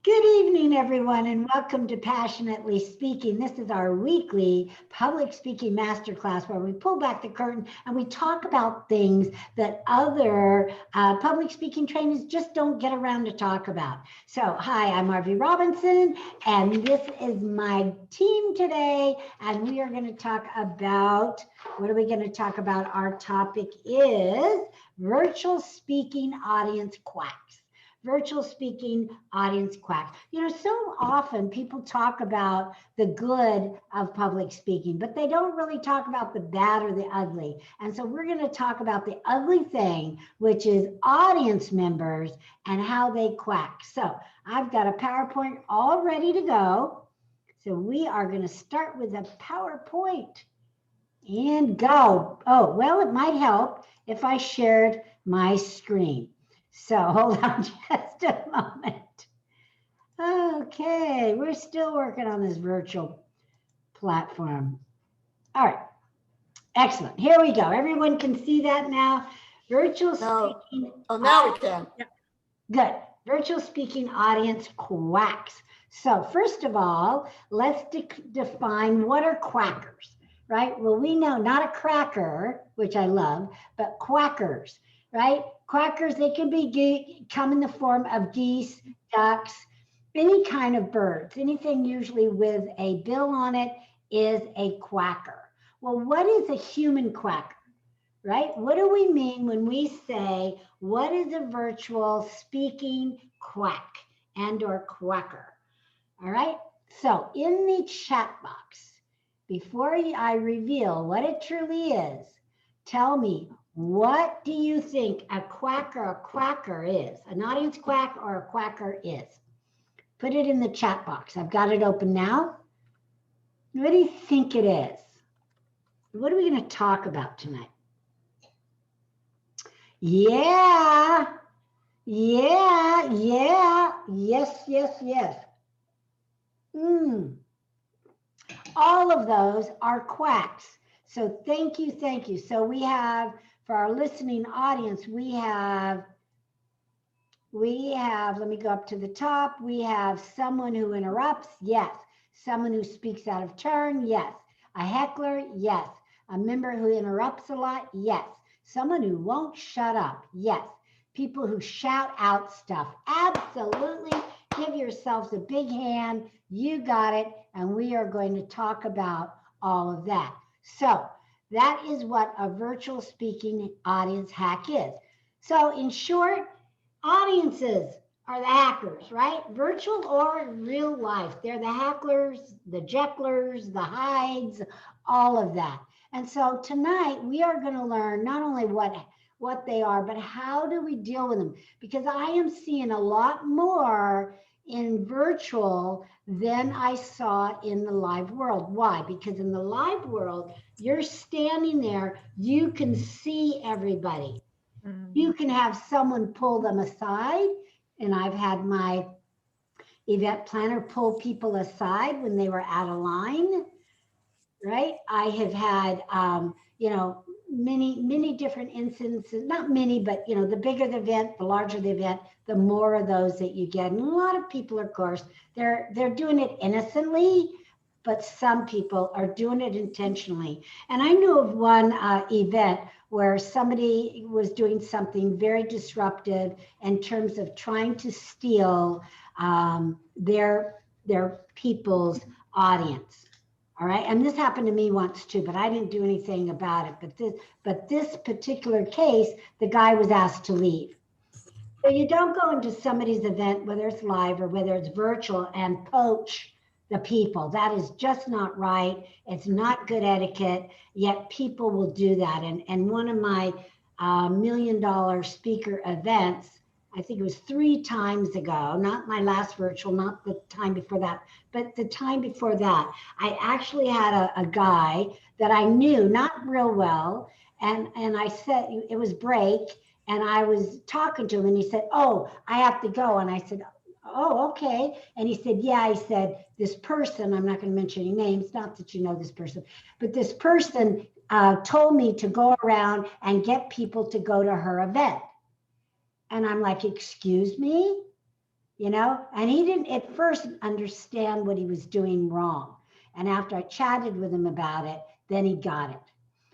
Good evening, everyone, and welcome to Passionately Speaking. This is our weekly public speaking masterclass where we pull back the curtain and we talk about things that other public speaking trainers just don't get around to talk about. So, hi, I'm Arvee Robinson, and this is my team today, and we are going to talk about, what are we going to talk about? Our topic is virtual speaking audience quacks. Virtual speaking audience quacks. You know, so often people talk about the good of public speaking, but they don't really talk about the bad or the ugly. And so we're going to talk about the ugly thing, which is audience members and how they quack. So I've got a PowerPoint all ready to go. So we are going to start with a PowerPoint and go. Oh, well, it might help if I shared my screen. So hold on just a moment. Okay, we're still working on this virtual platform. All right, excellent. Here we go. Everyone can see that now. Virtual speaking. Oh, now we can. Good. Virtual speaking audience quacks. So first of all, let's define what are quackers, right? Well, we know not a cracker, which I love, but quackers, right? Quackers, they can come in the form of geese, ducks, any kind of birds. Anything usually with a bill on it is a quacker. Well, what is a human quacker, right? What do we mean when we say, what is a virtual speaking quack and or quacker? All right, so in the chat box, before I reveal what it truly is, tell me, what do you think a quacker is? An audience quack or a quacker is? Put it in the chat box. I've got it open now. What do you think it is? What are we going to talk about tonight? Yeah. Yes. All of those are quacks. So thank you. So we have, for our listening audience, we have, let me go up to the top. We have someone who interrupts, yes. Someone who speaks out of turn, yes. A heckler, yes. A member who interrupts a lot, yes. Someone who won't shut up, yes. People who shout out stuff, absolutely. Give yourselves a big hand. You got it. And we are going to talk about all of that. So that is what a virtual speaking audience hack is. So in short, audiences are the hackers, right? Virtual or real life. They're the hecklers, the jecklers, the hides, all of that. And so tonight we are going to learn not only what they are, but how do we deal with them? Because I am seeing a lot more in virtual than I saw in the live world. Why? Because in the live world, you're standing there, you can see everybody. You can have someone pull them aside, and I've had my event planner pull people aside when they were out of line, right? I have had, many different instances, not many, but, the bigger the event, the larger the event, the more of those that you get. And a lot of people, of course, they're doing it innocently, but some people are doing it intentionally. And I knew of one event where somebody was doing something very disruptive in terms of trying to steal their people's audience. All right, and this happened to me once too, but I didn't do anything about it. But this particular case, the guy was asked to leave. So you don't go into somebody's event, whether it's live or whether it's virtual, and poach the people. That is just not right. It's not good etiquette, yet people will do that. And one of my $1 million speaker events, I think it was 3 times ago, not my last virtual, not the time before that, but the time before that, I actually had a guy that I knew not real well. And I said, it was break, and I was talking to him, and he said, "Oh, I have to go." And I said, "Oh, okay." And he said, "Yeah," he said, "this person," I'm not going to mention any names, not that you know this person, but this person told me to go around and get people to go to her event. And I'm like, "Excuse me?" and he didn't at first understand what he was doing wrong. And after I chatted with him about it, then he got it.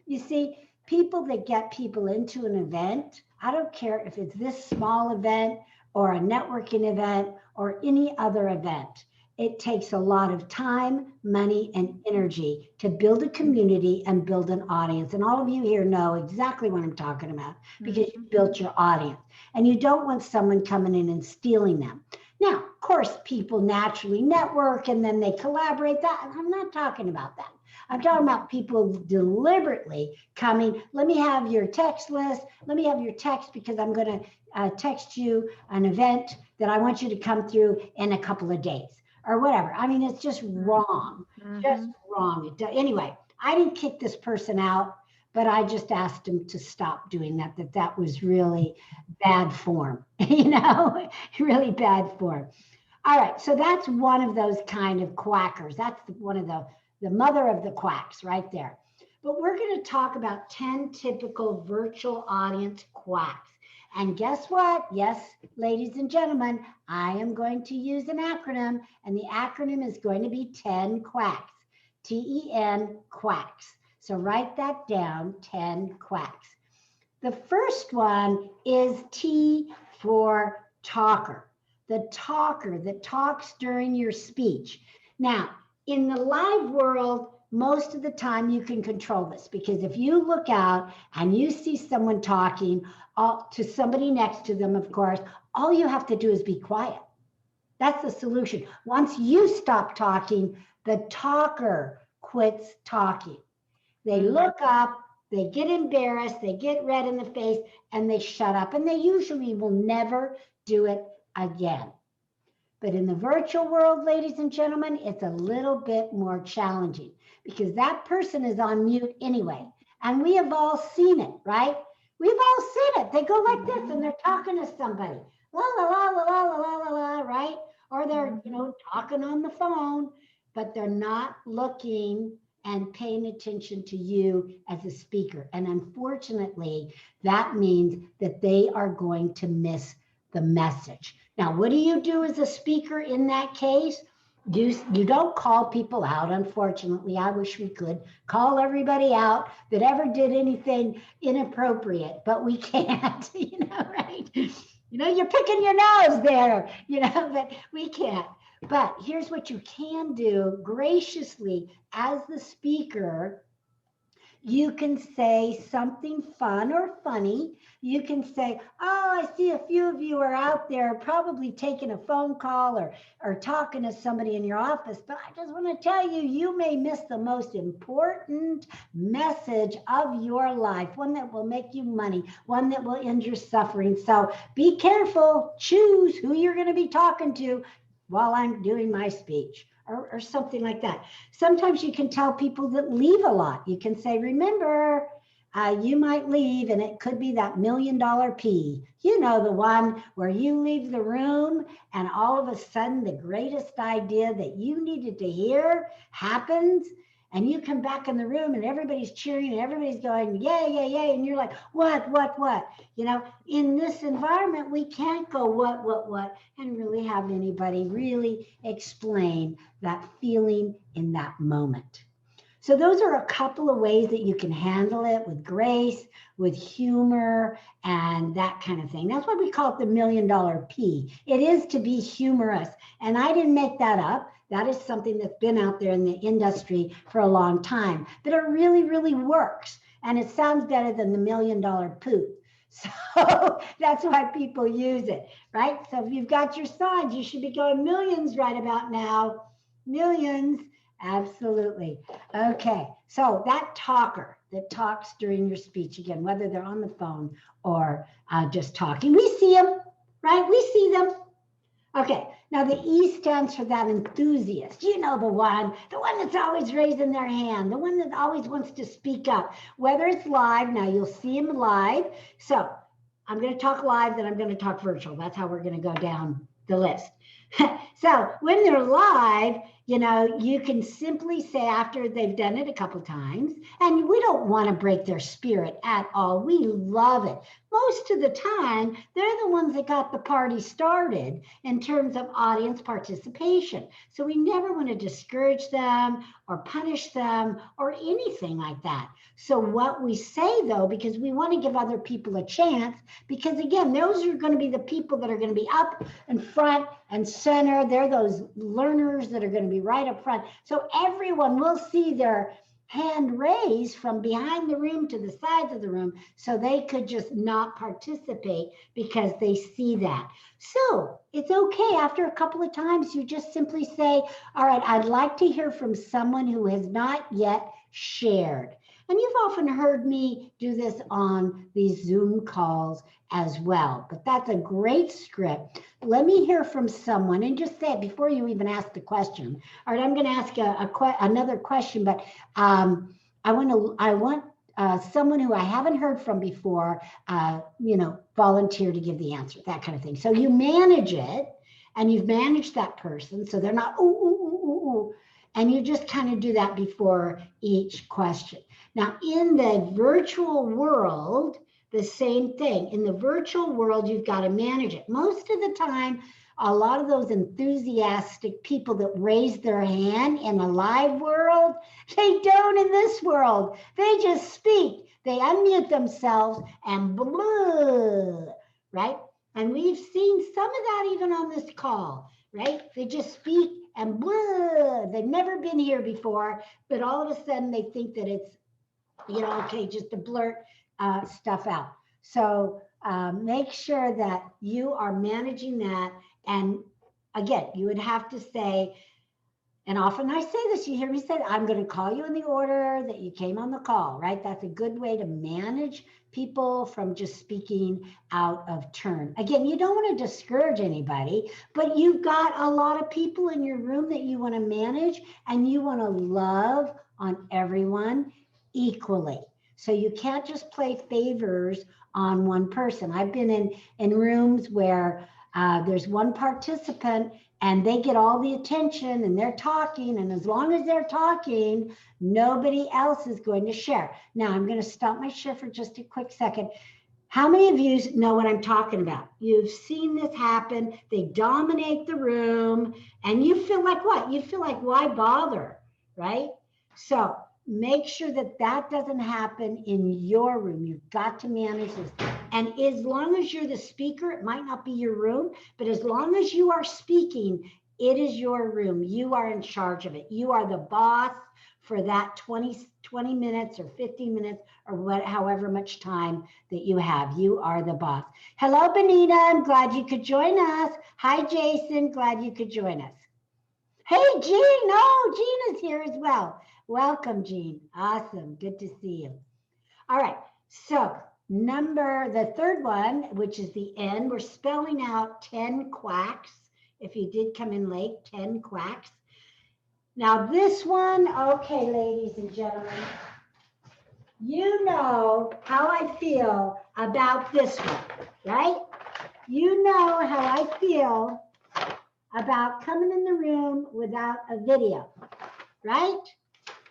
You see, people that get people into an event, I don't care if it's this small event or a networking event or any other event. It takes a lot of time, money, and energy to build a community and build an audience. And all of you here know exactly what I'm talking about because you built your audience. And you don't want someone coming in and stealing them. Now, of course, people naturally network and then they collaborate. I'm not talking about that. I'm talking about people deliberately coming. Let me have your text list. Let me have your text because I'm going to text you an event that I want you to come through in a couple of days or whatever. I mean, it's just wrong, just wrong. Anyway, I didn't kick this person out, but I just asked him to stop doing that, that was really bad form, really bad form. All right, so that's one of those kind of quackers. That's one of the mother of the quacks right there. But we're going to talk about 10 typical virtual audience quacks. And guess what? Yes, ladies and gentlemen, I am going to use an acronym, and the acronym is going to be 10 quacks, T-E-N, quacks. So write that down, 10 quacks. The first one is T for talker, the talker that talks during your speech. Now, in the live world, most of the time you can control this because if you look out and you see someone talking to somebody next to them, of course, all you have to do is be quiet. That's the solution. Once you stop talking, the talker quits talking. They look up, they get embarrassed, they get red in the face, and they shut up. And they usually will never do it again. But in the virtual world, ladies and gentlemen, it's a little bit more challenging because that person is on mute anyway. And we have all seen it, right? We've all seen it. They go like this and they're talking to somebody. La, la, la, la, la, la, la, la, right? Or they're, talking on the phone, but they're not looking and paying attention to you as a speaker. And unfortunately, that means that they are going to miss the message. Now, what do you do as a speaker in that case? You don't call people out, unfortunately. I wish we could call everybody out that ever did anything inappropriate, but we can't, right? You're picking your nose there, but we can't. But here's what you can do graciously as the speaker. You can say something fun or funny. You can say, oh, I see a few of you are out there probably taking a phone call or talking to somebody in your office, but I just want to tell you, you may miss the most important message of your life, one that will make you money, one that will end your suffering. So be careful, choose who you're going to be talking to while I'm doing my speech. Or something like that. Sometimes you can tell people that leave a lot. You can say, remember, you might leave and it could be that $1 million P. The one where you leave the room and all of a sudden the greatest idea that you needed to hear happens. And you come back in the room and everybody's cheering and everybody's going, yay, yay, yay. And you're like, what? In this environment, we can't go what, and really have anybody really explain that feeling in that moment. So those are a couple of ways that you can handle it with grace, with humor, and that kind of thing. That's why we call it the $1 million P. It is to be humorous. And I didn't make that up. That is something that's been out there in the industry for a long time, but it really, really works. And it sounds better than the $1 million poop. So that's why people use it, right? So if you've got your signs, you should be going millions right about now. Millions, absolutely. Okay, so that talker that talks during your speech, again, whether they're on the phone or just talking, we see them, right? We see them. Okay, now the E stands for that enthusiast. The one that's always raising their hand, the one that always wants to speak up, whether it's live. Now you'll see them live. So I'm going to talk live, then I'm going to talk virtual. That's how we're going to go down the list. So when they're live, you know, you can simply say after they've done it a couple times, and we don't want to break their spirit at all. We love it. Most of the time, they're the ones that got the party started in terms of audience participation. So we never want to discourage them or punish them or anything like that. So what we say though, because we want to give other people a chance, because again, those are going to be the people that are going to be up in front and center. They're those learners that are going to be right up front. So everyone will see their hand raised from behind the room to the sides of the room, so they could just not participate because they see that. So it's okay. After a couple of times, you just simply say, all right, I'd like to hear from someone who has not yet shared. And you've often heard me do this on these Zoom calls as well, but that's a great script. Let me hear from someone, and just say it before you even ask the question. All right, I'm going to ask another question, but I want someone who I haven't heard from before, volunteer to give the answer, that kind of thing. So you manage it, and you've managed that person, so they're not ooh, ooh, ooh, ooh, ooh. And you just kind of do that before each question. Now, in the virtual world, the same thing. In the virtual world, you've got to manage it. Most of the time, a lot of those enthusiastic people that raise their hand in a live world, they don't in this world. They just speak. They unmute themselves and blah, right? And we've seen some of that even on this call, right? They just speak and blah. They've never been here before, but all of a sudden they think that it's, okay, just to blurt stuff out. So make sure that you are managing that. And again, you would have to say, and often I say this, you hear me say, I'm going to call you in the order that you came on the call, right? That's a good way to manage people from just speaking out of turn. Again, you don't want to discourage anybody, but you've got a lot of people in your room that you want to manage, and you want to love on everyone equally. So you can't just play favors on one person. I've been in rooms where there's one participant and they get all the attention and they're talking, and as long as they're talking, nobody else is going to share. Now I'm going to stop my share for just a quick second. How many of you know what I'm talking about? You've seen this happen. They dominate the room, and you feel like what? You feel like, why bother, right? So make sure that that doesn't happen in your room. You've got to manage this. And as long as you're the speaker, it might not be your room, but as long as you are speaking, it is your room. You are in charge of it. You are the boss for that 20 minutes or 15 minutes or however much time that you have. You are the boss. Hello, Benita. I'm glad you could join us. Hi, Jason. Glad you could join us. Hey, Jean. No, Jean is here as well. Welcome, Jean. Awesome. Good to see you. All right. So the third one, which is the N, we're spelling out 10 quacks. If you did come in late, 10 quacks. Now this one, okay, ladies and gentlemen, you know how I feel about this one, right? You know how I feel about coming in the room without a video, right?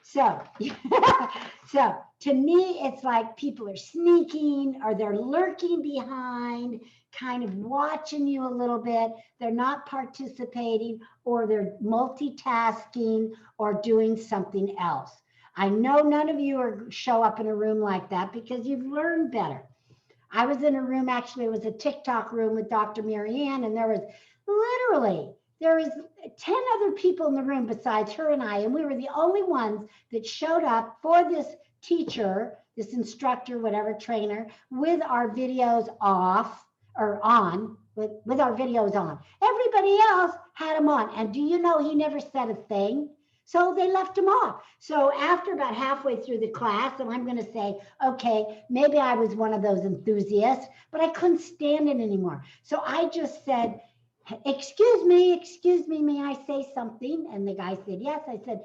So, so to me, it's like people are sneaking, or they're lurking behind, kind of watching you a little bit. They're not participating, or they're multitasking or doing something else. I know none of you show up in a room like that because you've learned better. I was in a room, actually, it was a TikTok room with Dr. Marianne, and there was 10 other people in the room besides her and I, and we were the only ones that showed up for this teacher, this instructor, whatever, trainer, with our videos off or on, with our videos on. Everybody else had them on, and do you know he never said a thing? So they left him off. So after about halfway through the class, and I'm going to say, okay, maybe I was one of those enthusiasts, but I couldn't stand it anymore. So I just said, excuse me, may I say something? And the guy said, yes. I said,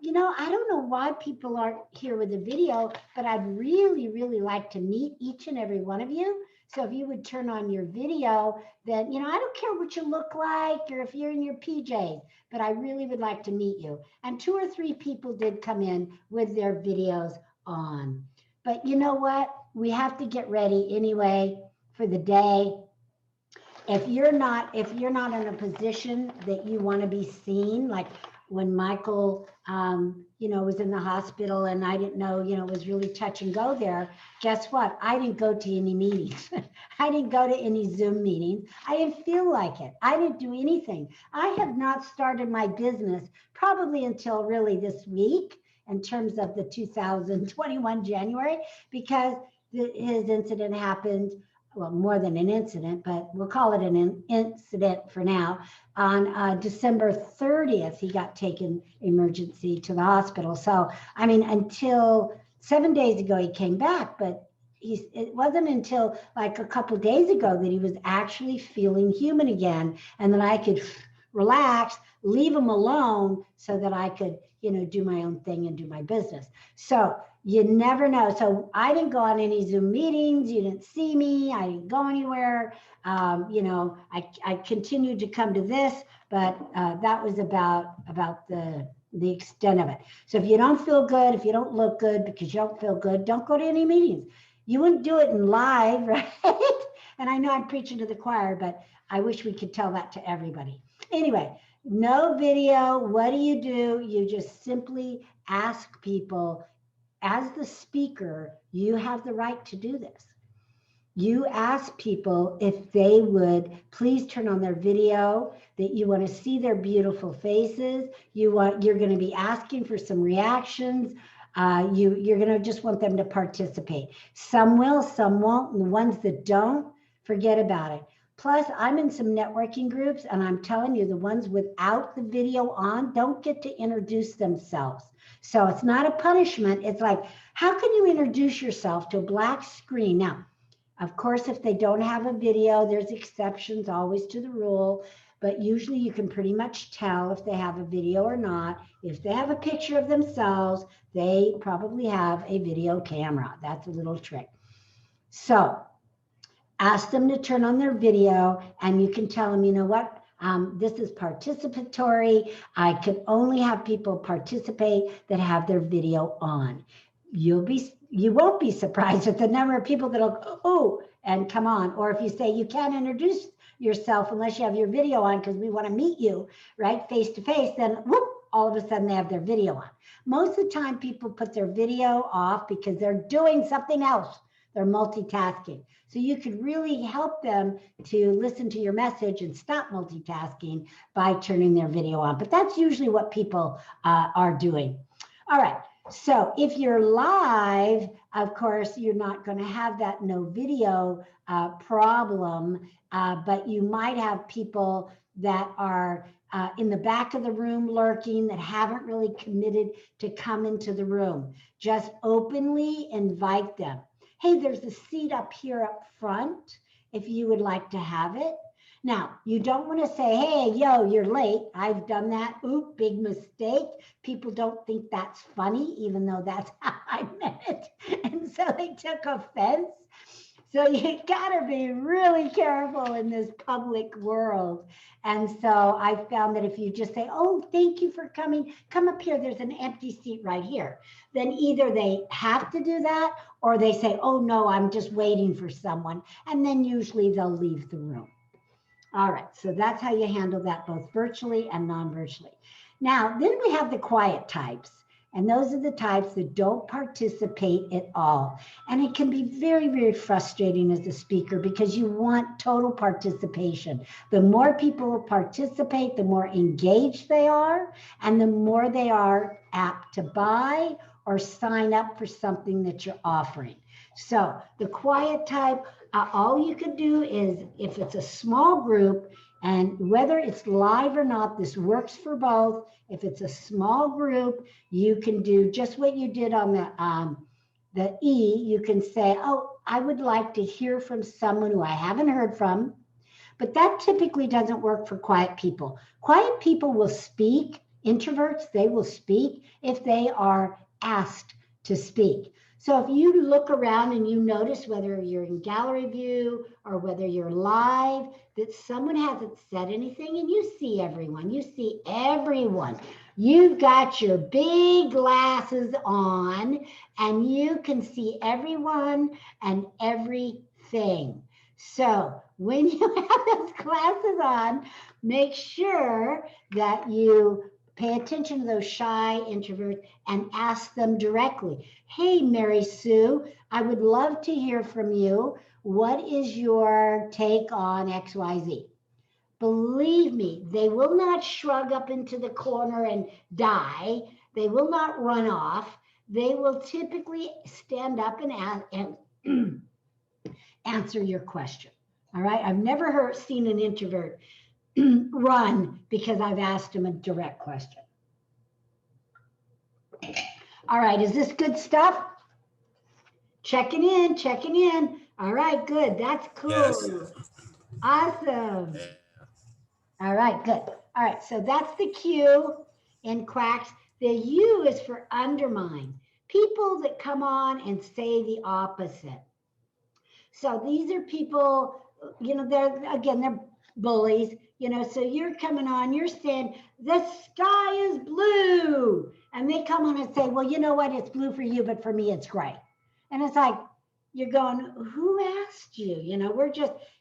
I don't know why people aren't here with the video, but I'd really, really like to meet each and every one of you So if you would turn on your video, then, I don't care what you look like or if you're in your PJs, but I really would like to meet you. And 2 or 3 people did come in with their videos on. But you know what? We have to get ready anyway for the day. If you're not in a position that you want to be seen, like when Michael, was in the hospital and I didn't know, it was really touch and go there. Guess what? I didn't go to any meetings. I didn't go to any Zoom meetings. I didn't feel like it. I didn't do anything. I have not started my business probably until really this week in terms of the 2021 January, because his incident happened. Well, more than an incident, but we'll call it an incident for now. On December 30th, he got taken emergency to the hospital. So, until 7 days ago, he came back, but it wasn't until like a couple days ago that he was actually feeling human again, and that I could relax, leave him alone so that I could, do my own thing and do my business. So you never know. So I didn't go on any Zoom meetings. You didn't see me. I didn't go anywhere. I continued to come to this, but that was about the extent of it. So if you don't feel good, if you don't look good because you don't feel good, don't go to any meetings. You wouldn't do it in live, right? And I know I'm preaching to the choir, but I wish we could tell that to everybody. Anyway, no video. What do? You just simply ask people. As the speaker, you have the right to do this. You ask people if they would please turn on their video, that you want to see their beautiful faces. You're going to be asking for some reactions. You're going to just want them to participate. Some will, some won't. And the ones that don't, forget about it. Plus, I'm in some networking groups, and I'm telling you, the ones without the video on don't get to introduce themselves. So it's not a punishment. It's like, how can you introduce yourself to a black screen? Now, of course, if they don't have a video, there's exceptions always to the rule, but usually you can pretty much tell if they have a video or not. If they have a picture of themselves, they probably have a video camera. That's a little trick. So ask them to turn on their video, and you can tell them, you know what? This is participatory. I can only have people participate that have their video on. You won't be surprised at the number of people that'll go, oh, and come on. Or if you say you can't introduce yourself unless you have your video on because we want to meet you, right, face to face, then whoop, all of a sudden they have their video on. Most of the time people put their video off because they're doing something else. They're multitasking. So you could really help them to listen to your message and stop multitasking by turning their video on. But that's usually what people are doing. All right. So if you're live, of course, you're not going to have that no video problem, but you might have people that are in the back of the room lurking that haven't really committed to come into the room. Just openly invite them. Hey, there's a seat up here up front if you would like to have it. Now, you don't want to say, hey, yo, you're late. I've done that. Oop, big mistake. People don't think that's funny, even though that's how I meant it. And so they took offense. So you got to be really careful in this public world. And so I found that if you just say, oh, thank you for coming, come up here, there's an empty seat right here. Then either they have to do that or they say, oh, no, I'm just waiting for someone. And then usually they'll leave the room. All right, so that's how you handle that both virtually and non-virtually. Now, then we have the quiet types. And those are the types that don't participate at all. And it can be very, very frustrating as a speaker because you want total participation. The more people participate, the more engaged they are, and the more they are apt to buy or sign up for something that you're offering. So the quiet type, all you could do is, if it's a small group, and whether it's live or not, this works for both. If it's a small group, you can do just what you did on the E. You can say, oh, I would like to hear from someone who I haven't heard from. But that typically doesn't work for quiet people. Quiet people will speak. Introverts, they will speak if they are asked to speak. So if you look around and you notice whether you're in gallery view or whether you're live, that someone hasn't said anything and you see everyone, You've got your big glasses on and you can see everyone and everything. So when you have those glasses on, make sure that you pay attention to those shy introverts and ask them directly. Hey, Mary Sue, I would love to hear from you. What is your take on XYZ? Believe me, they will not shrug up into the corner and die. They will not run off. They will typically stand up and answer your question. All right. I've never seen an introvert run because I've asked them a direct question. All right. Is this good stuff? Checking in. All right. Good. That's cool. Yes. Awesome. All right. Good. All right. So that's the Q in Quacks. The U is for undermine. People that come on and say the opposite. So these are people, they're bullies, so you're coming on, you're saying, the sky is blue. And they come on and say, well, you know what? It's blue for you, but for me, it's gray. And it's like, you're going, who asked you?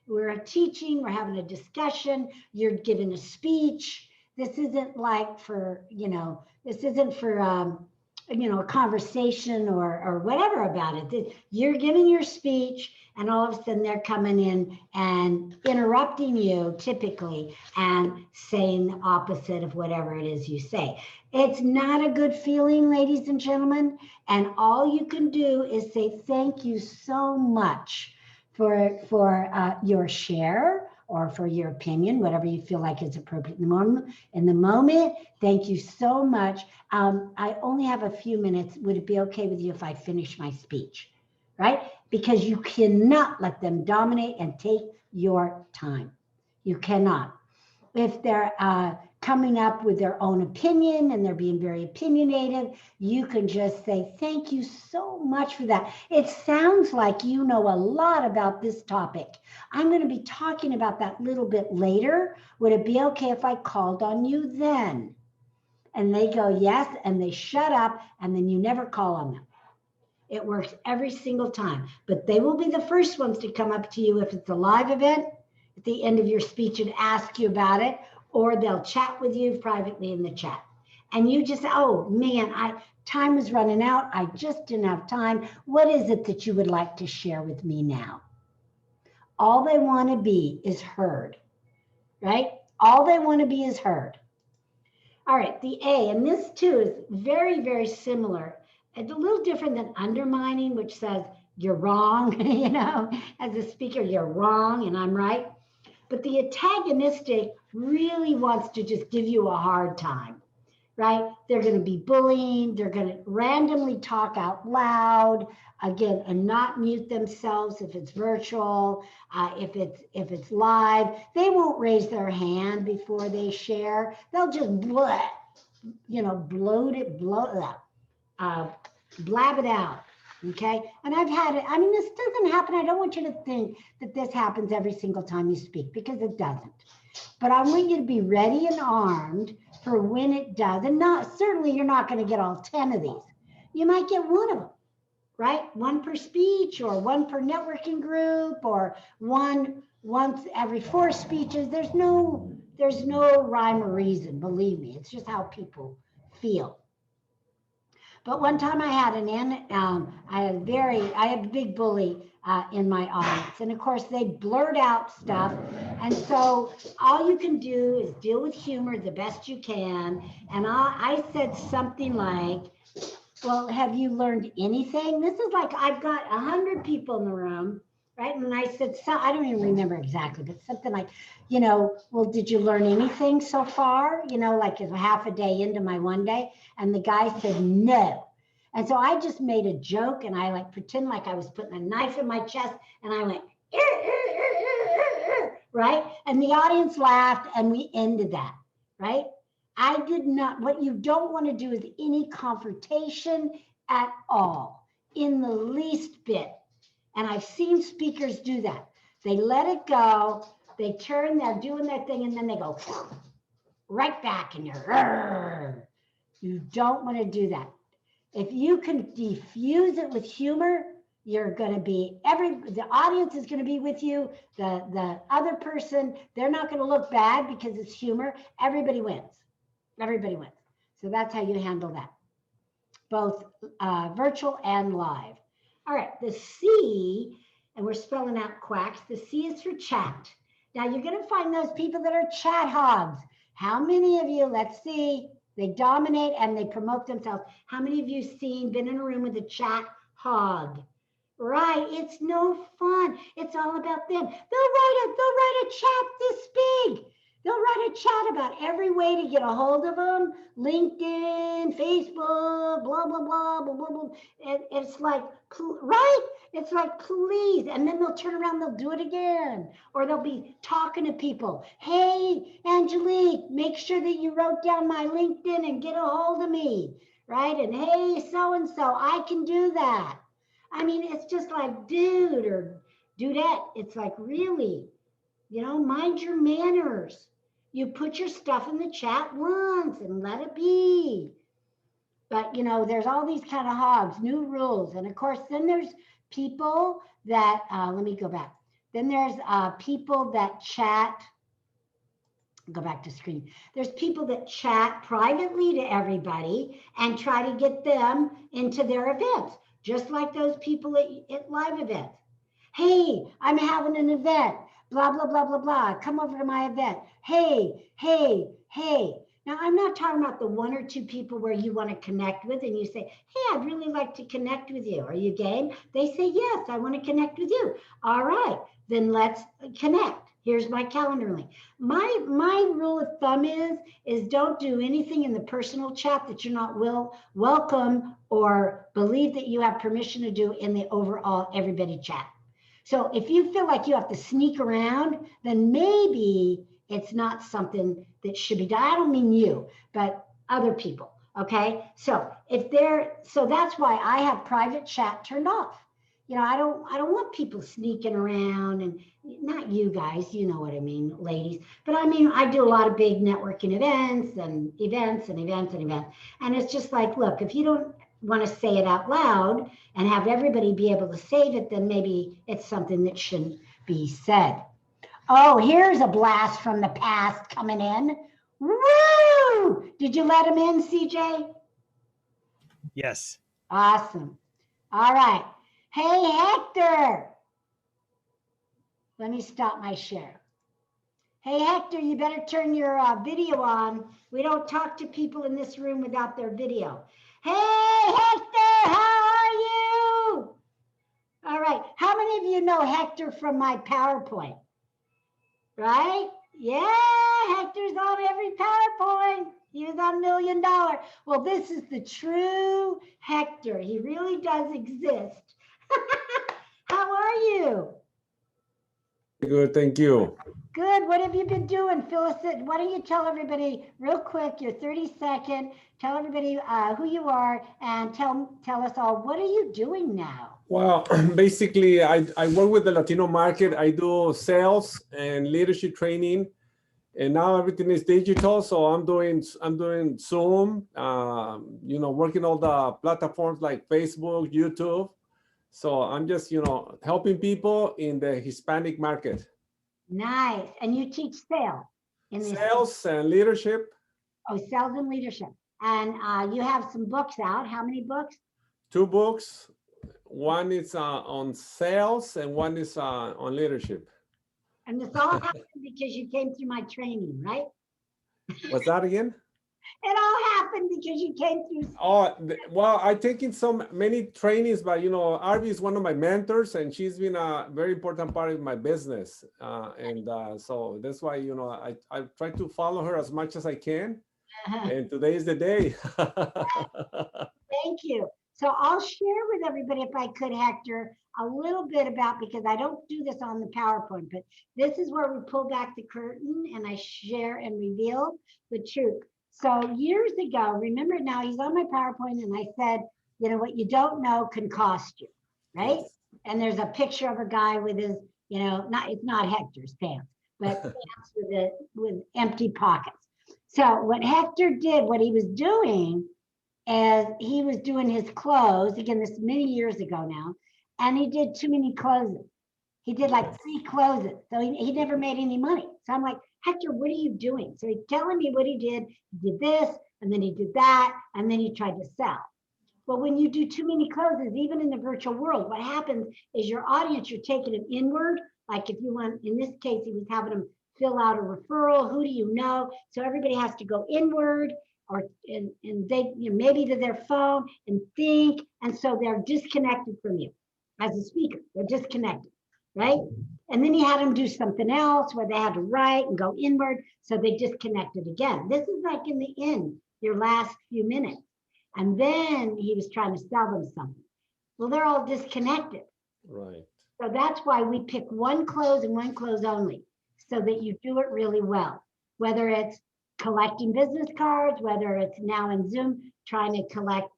We're teaching, we're having a discussion, you're giving a speech. This isn't like this isn't for, a conversation or whatever about it. You're giving your speech and all of a sudden they're coming in and interrupting you typically and saying the opposite of whatever it is you say. It's not a good feeling, ladies and gentlemen. And all you can do is say, thank you so much for your share or for your opinion, whatever you feel like is appropriate in the moment. Thank you so much. I only have a few minutes. Would it be okay with you if I finish my speech? Right? Because you cannot let them dominate and take your time. You cannot. If they're coming up with their own opinion and they're being very opinionated, you can just say, thank you so much for that. It sounds like you know a lot about this topic. I'm going to be talking about that a little bit later. Would it be okay if I called on you then? And they go, yes, and they shut up, and then you never call on them. It works every single time, but they will be the first ones to come up to you if it's a live event at the end of your speech and ask you about it, or they'll chat with you privately in the chat. And you just, oh man, time is running out. I just didn't have time. What is it that you would like to share with me now? All they want to be is heard, right? All they want to be is heard. All right, the A, and this too is very, very similar. It's a little different than undermining, which says you're wrong, as a speaker, you're wrong and I'm right. But the antagonistic really wants to just give you a hard time, right? They're going to be bullying. They're going to randomly talk out loud, again, and not mute themselves if it's virtual, if it's live. They won't raise their hand before they share. They'll just blab it out. Okay. And I've had it. I mean, this doesn't happen. I don't want you to think that this happens every single time you speak, because it doesn't. But I want you to be ready and armed for when it does. And certainly you're not going to get all 10 of these. You might get one of them, right? One per speech, or one per networking group, or one once every 4 speeches. There's no rhyme or reason. Believe me, it's just how people feel. But one time I had I had a big bully in my audience. And of course they blurt out stuff. And so all you can do is deal with humor the best you can. And I said something like, well, have you learned anything? This is like, I've got 100 people in the room, right? And I said, I don't even remember exactly, but something like, well, did you learn anything so far? Like a half a day into my one day. And the guy said, no. And so I just made a joke and I pretend like I was putting a knife in my chest and I went, right? And the audience laughed and we ended that, right? I did not, what you don't want to do is any confrontation at all. in the least bit. And I've seen speakers do that. They let it go, they turn, they're doing their thing, and then they go right back and you're, you don't want to do that. If you can diffuse it with humor, you're going to be, the audience is going to be with you. The other person, they're not going to look bad because it's humor. Everybody wins. Everybody wins. So that's how you handle that, both virtual and live. All right, the C, and we're spelling out Quacks, the C is for chat. Now you're going to find those people that are chat hogs. How many of you, let's see, they dominate and they promote themselves. How many of you been in a room with a chat hog? Right, it's no fun. It's all about them. They'll write a chat this big. They'll write a chat about every way to get a hold of them. LinkedIn, Facebook, blah, blah, blah, blah, blah, blah. And it's like, right? It's like, please. And then they'll turn around, they'll do it again. Or they'll be talking to people. Hey, Angelique, make sure that you wrote down my LinkedIn and get a hold of me, right? And hey, so-and-so, I can do that. I mean, it's just like, dude or dudette. It's like, really, you know, mind your manners. You put your stuff in the chat once and let it be. But, you know, there's all these kind of hogs, new rules. And of course, then there's people that, let me go back. Then there's people that chat, go back to screen. There's people that chat privately to everybody and try to get them into their events, just like those people at live events. Hey, I'm having an event. Blah, blah, blah, blah, blah. Come over to my event. Hey, hey, hey. Now, I'm not talking about the one or two people where you want to connect with and you say, hey, I'd really like to connect with you. Are you game? They say, yes, I want to connect with you. All right, then let's connect. Here's my calendar link. My rule of thumb is don't do anything in the personal chat that you're not welcome or believe that you have permission to do in the overall everybody chat. So if you feel like you have to sneak around, then maybe it's not something that should be done. I don't mean you, but other people. Okay. So that's why I have private chat turned off. You know, I don't want people sneaking around, and not you guys, you know what I mean, ladies. But I mean, I do a lot of big networking events. And it's just like, look, if you don't want to say it out loud and have everybody be able to save it, then maybe it's something that shouldn't be said. Oh, here's a blast from the past coming in. Woo! Did you let him in, CJ? Yes. Awesome. All right. Hey, Hector. Let me stop my share. Hey, Hector, you better turn your video on. We don't talk to people in this room without their video. Hey, Hector, how are you? All right. How many of you know Hector from my PowerPoint? Right? Yeah, Hector's on every PowerPoint. He was on $1 Million. Well, this is the true Hector. He really does exist. How are you? Good, thank you. Good. What have you been doing, Phyllis? Why don't you tell everybody real quick, your 30-second, tell everybody who you are and tell us all, what are you doing now? Well, basically, I work with the Latino market. I do sales and leadership training, and now everything is digital. So I'm doing Zoom, you know, working all the platforms like Facebook, YouTube. So I'm just, you know, helping people in the Hispanic market. Nice. And you teach sales. Sales and leadership. Oh, sales and leadership. And you have some books out. How many books? 2 books. One is on sales and one is on leadership. And this all happened because you came through my training, right? What's that again? It all happened because you came through. Oh, well, I've taken many trainings, but you know, Arvee is one of my mentors, and she's been a very important part of my business. So that's why, you know, I try to follow her as much as I can. And today is the day. Thank you. So I'll share with everybody, if I could, Hector, a little bit about, because I don't do this on the PowerPoint, but this is where we pull back the curtain and I share and reveal the truth. So years ago, remember now, he's on my PowerPoint, and I said, what you don't know can cost you, right? Yes. And there's a picture of a guy with his, it's not Hector's pants, but pants with empty pockets. So what Hector did, what he was doing, as he was doing his clothes, again, this is many years ago now, and he did too many closes. He did like 3 closes. So he never made any money. So I'm like, Hector, what are you doing? So he's telling me what he did. He did this, and then he did that, and then he tried to sell. But when you do too many closes, even in the virtual world, what happens is your audience, you're taking them inward. Like if you want, in this case, he was having them fill out a referral. Who do you know? So everybody has to go inward, and they maybe to their phone and think, and so they're disconnected from you as a speaker. They're disconnected, right? And then he had them do something else where they had to write and go inward, so they disconnected again. This is like in the end, your last few minutes. And then he was trying to sell them something. Well, they're all disconnected. Right. So that's why we pick one close and one close only, so that you do it really well. Whether it's collecting business cards, whether it's now in Zoom, trying to collect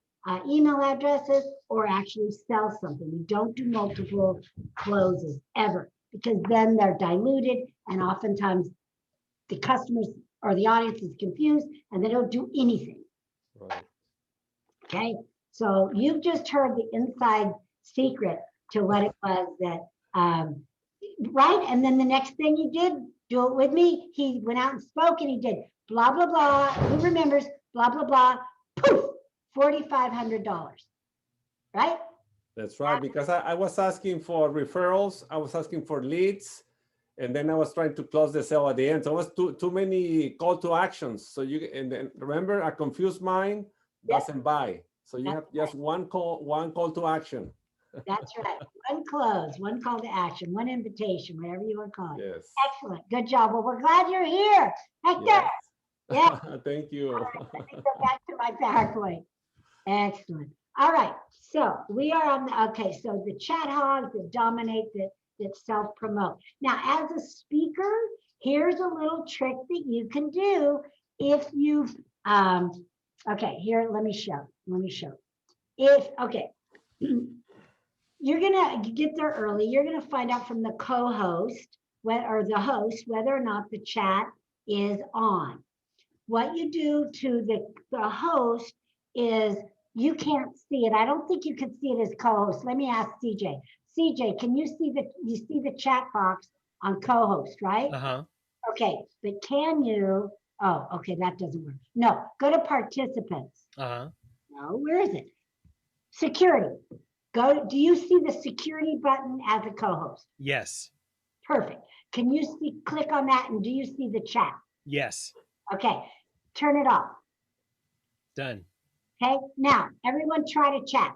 email addresses, or actually sell something. We don't do multiple closes ever, because then they're diluted, and oftentimes the customers or the audience is confused and they don't do anything. Right. Okay, so you've just heard the inside secret to what it was that, right? And then the next thing he did, do it with me, he went out and spoke and he did blah, blah, blah. Who remembers? Blah, blah, blah. Poof, $4,500, right? That's right, because I was asking for referrals, I was asking for leads, and then I was trying to close the sale at the end. So it was too many call to actions. So and then remember, a confused mind doesn't buy. So you have just one call to action. That's right. One close, one call to action, one invitation, whatever you want to call it. Yes. Excellent. Good job. Well, we're glad you're here. Hector. Yes. Yeah. Thank you. All right, let me go back to my PowerPoint. Excellent. All right. So we are on the, okay. So the chat hogs that dominate, that self-promote. Now, as a speaker, here's a little trick that you can do if you've, okay, here, let me show. Okay. You're gonna get there early. You're gonna find out from the co-host, or the host, whether or not the chat is on. What you do to the host is, you can't see it. I don't think you can see it as co-host. Let me ask CJ. CJ, can you see the chat box on co-host, right? Uh-huh. Okay, but can you, oh, okay, that doesn't work. No, go to participants. Uh-huh. No, where is it? Security. Do you see the security button as a co-host? Yes. Perfect. Can you click on that, and do you see the chat? Yes. Okay, turn it off. Done. Okay, now everyone try to chat.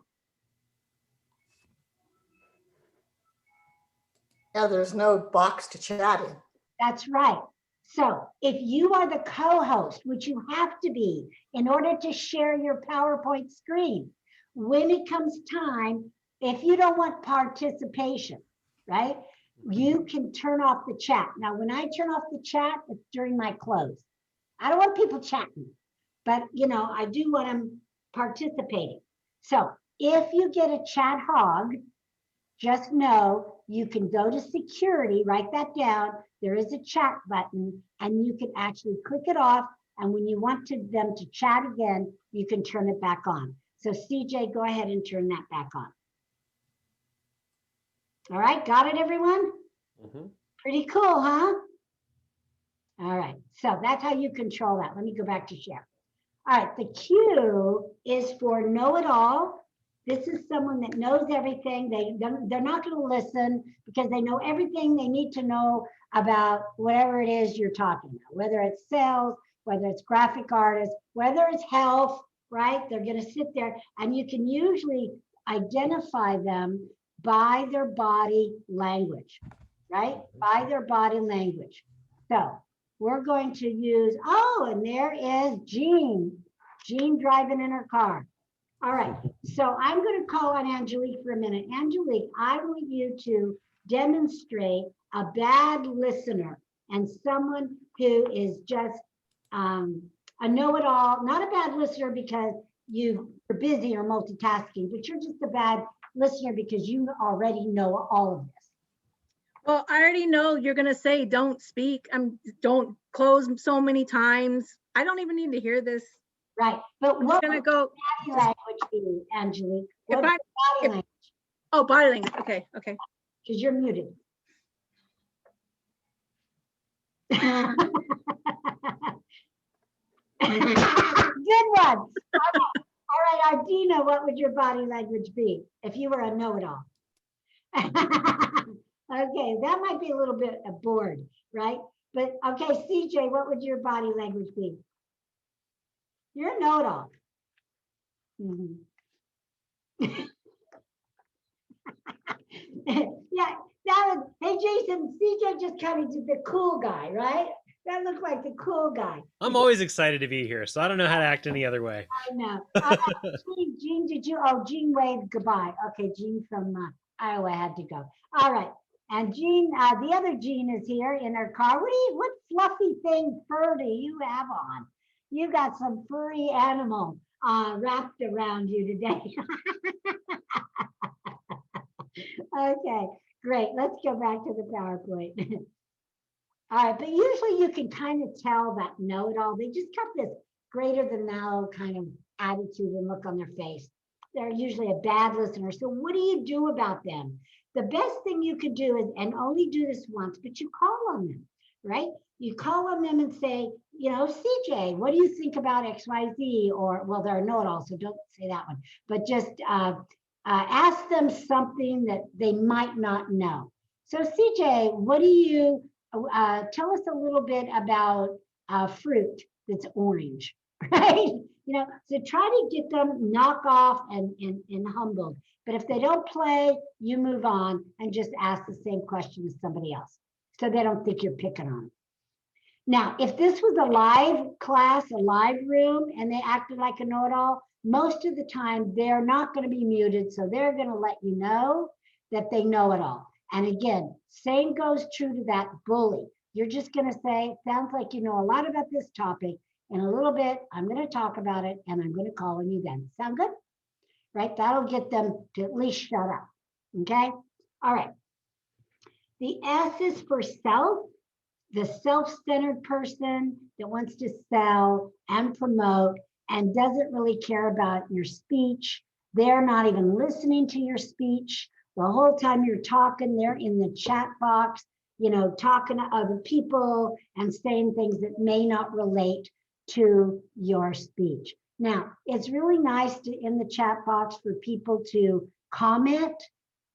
Yeah, there's no box to chat in. That's right. So if you are the co-host, which you have to be in order to share your PowerPoint screen, when it comes time, if you don't want participation, right, you can turn off the chat. Now, when I turn off the chat, it's during my close. I don't want people chatting, but I do want them participating. So if you get a chat hog, just know you can go to security, write that down. There is a chat button, and you can actually click it off. And when you want them to chat again, you can turn it back on. So CJ, go ahead and turn that back on. All right, got it, everyone? Mm-hmm. Pretty cool, huh? All right, so that's how you control that. Let me go back to share. All right, the Q is for know-it-all. This is someone that knows everything. They're not going to listen because they know everything they need to know about whatever it is you're talking about, whether it's sales, whether it's graphic artists, whether it's health, right? They're going to sit there, and you can usually identify them by their body language, right? By their body language. So we're going to use, and there is Jean driving in her car. All right, so I'm going to call on Angelique for a minute. Angelique, I want you to demonstrate a bad listener and someone who is just a know-it-all, not a bad listener because you're busy or multitasking, but you're just a bad listener because you already know all of this. Well, I already know you're gonna say don't speak. Don't close so many times. I don't even need to hear this. Right. But I'm what just gonna would go. body language be, Angelique? If What I, body if- language? oh, body language. Okay, okay. Because you're muted. Good one. All right, Ardina, what would your body language be if you were a know-it-all? Okay, that might be a little bit bored, right? But okay, CJ, what would your body language be? You're a know-it-all. Mhm. Yeah, that was, hey Jason, CJ just kind of did the cool guy, right? That looked like the cool guy. I'm always excited to be here, so I don't know how to act any other way. I know. Jean, did you? Oh, Jean waved goodbye. Okay, Jean from Iowa had to go. All right, and Jean, the other Jean is here in her car. What fluffy thing fur do you have on? You got some furry animal wrapped around you today. Okay, great. Let's go back to the PowerPoint. All right, but usually you can kind of tell that know-it-all. They just got this greater than thou kind of attitude and look on their face. They're usually a bad listener. So what do you do about them? The best thing you could do is, and only do this once, but you call on them, right? You call on them and say, you know, CJ, what do you think about XYZ? Or, well, they're a know-it-all, so don't say that one. But just ask them something that they might not know. So CJ, what do you, tell us a little bit about fruit that's orange, right? You know, so try to get them knock off and humbled. But if they don't play, you move on and just ask the same question as somebody else, so they don't think you're picking on them. Now, if this was a live class, a live room, and they acted like a know-it-all, most of the time they're not going to be muted, so they're going to let you know that they know it all. And again, same goes true to that bully. You're just going to say, sounds like you know a lot about this topic. In a little bit, I'm going to talk about it, and I'm going to call on you then. Sound good? Right? That'll get them to at least shut up. Okay? All right. The S is for self. The self-centered person that wants to sell and promote and doesn't really care about your speech. They're not even listening to your speech. The whole time you're talking, they're in the chat box, you know, talking to other people and saying things that may not relate to your speech. Now, it's really nice to, in the chat box, for people to comment,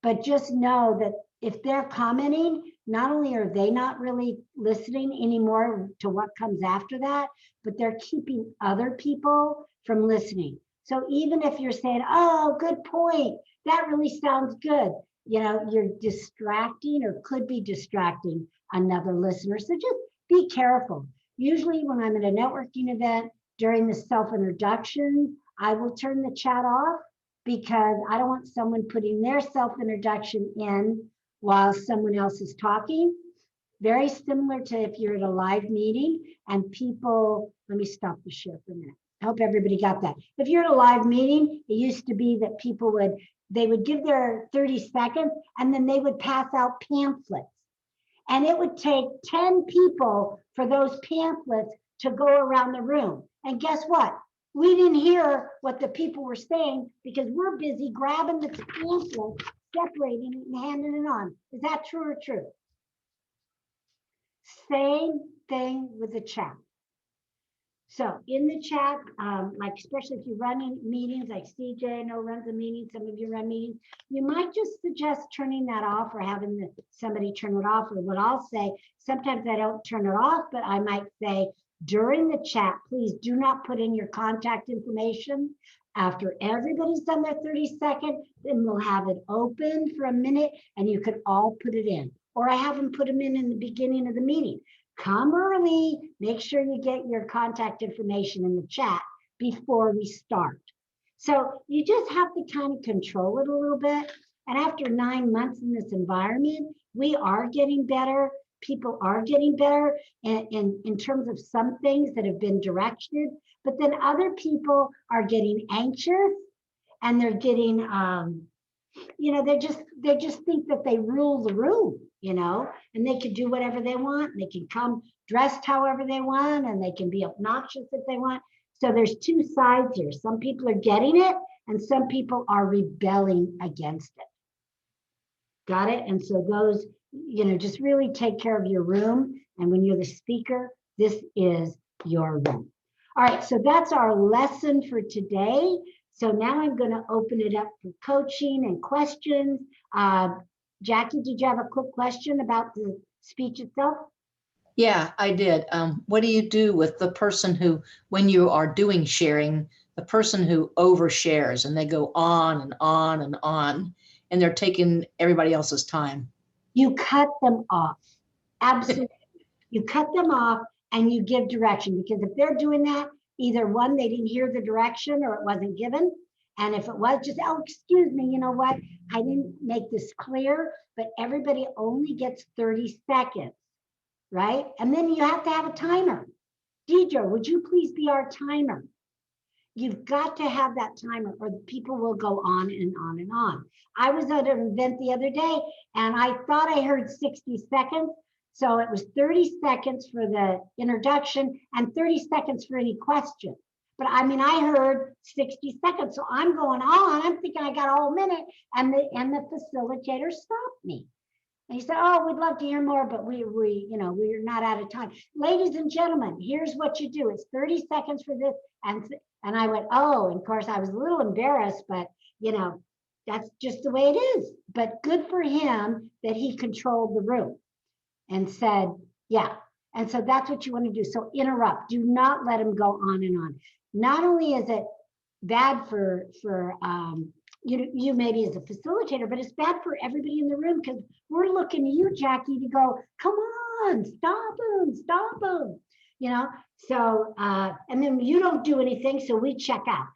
but just know that if they're commenting, not only are they not really listening anymore to what comes after that, but they're keeping other people from listening. So even if you're saying, oh, good point, that really sounds good, you know, you're distracting or could be distracting another listener. So just be careful. Usually when I'm at a networking event during the self-introduction, I will turn the chat off because I don't want someone putting their self-introduction in while someone else is talking. Very similar to if you're at a live meeting and people, let me stop the share for a minute. I hope everybody got that. If you're at a live meeting, it used to be that people would give their 30 seconds and then they would pass out pamphlets. And it would take 10 people for those pamphlets to go around the room. And guess what? We didn't hear what the people were saying because we're busy grabbing the pamphlet, separating it and handing it on. Is that true or true? Same thing with the chat. So in the chat, like especially if you run in meetings, like CJ, I know runs a meeting, some of you run meetings, you might just suggest turning that off or having somebody turn it off. Or what I'll say, sometimes I don't turn it off, but I might say during the chat, please do not put in your contact information. After everybody's done their 30 seconds, then we'll have it open for a minute and you can all put it in. Or I have them put them in the beginning of the meeting. Come early, make sure you get your contact information in the chat before we start. So you just have to kind of control it a little bit. And after 9 months in this environment, we are getting better. people are getting better in terms of some things that have been directed, but then other people are getting anxious and they're getting, they just think that they rule the room, and they can do whatever they want. And they can come dressed however they want, and they can be obnoxious if they want. So there's two sides here. Some people are getting it, and some people are rebelling against it. Got it? And so those, just really take care of your room. And when you're the speaker, this is your room. All right, so that's our lesson for today. So now I'm going to open it up for coaching and questions. Jackie, did you have a quick question about the speech itself? Yeah, I did. What do you do with the person who, when you are doing sharing, the person who overshares and they go on and on and on, and they're taking everybody else's time? You cut them off. Absolutely. You cut them off and you give direction, because if they're doing that, either one, they didn't hear the direction or it wasn't given. And if it was just, oh, excuse me, you know what? I didn't make this clear, but everybody only gets 30 seconds, right? And then you have to have a timer. Deidre, would you please be our timer? You've got to have that timer or people will go on and on and on. I was at an event the other day and I thought I heard 60 seconds. So it was 30 seconds for the introduction and 30 seconds for any question. But I mean, I heard 60 seconds. So I'm going on, I'm thinking I got a whole minute, and the facilitator stopped me. And he said, oh, we'd love to hear more, but we're not out of time. Ladies and gentlemen, here's what you do. It's 30 seconds for this. And I went, oh, and of course I was a little embarrassed, but that's just the way it is. But good for him that he controlled the room and said, yeah. And so that's what you want to do. So interrupt, do not let him go on and on. Not only is it bad for you maybe as a facilitator, but it's bad for everybody in the room, because we're looking to you, Jackie, to go, come on, stop them, So, and then you don't do anything, so we check out.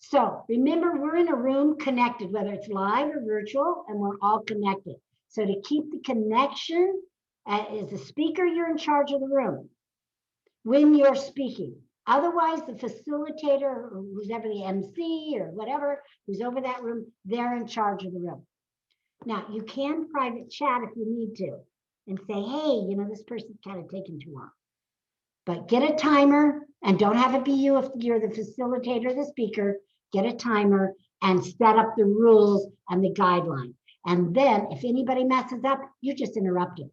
So remember, we're in a room connected, whether it's live or virtual, and we're all connected. So to keep the connection, as a speaker, you're in charge of the room when you're speaking. Otherwise, the facilitator, or who's ever the MC or whatever, who's over that room, they're in charge of the room. Now, you can private chat if you need to and say, hey, this person's kind of taking too long. But get a timer, and don't have it be you if you're the facilitator or the speaker. Get a timer and set up the rules and the guidelines. And then if anybody messes up, you just interrupt them.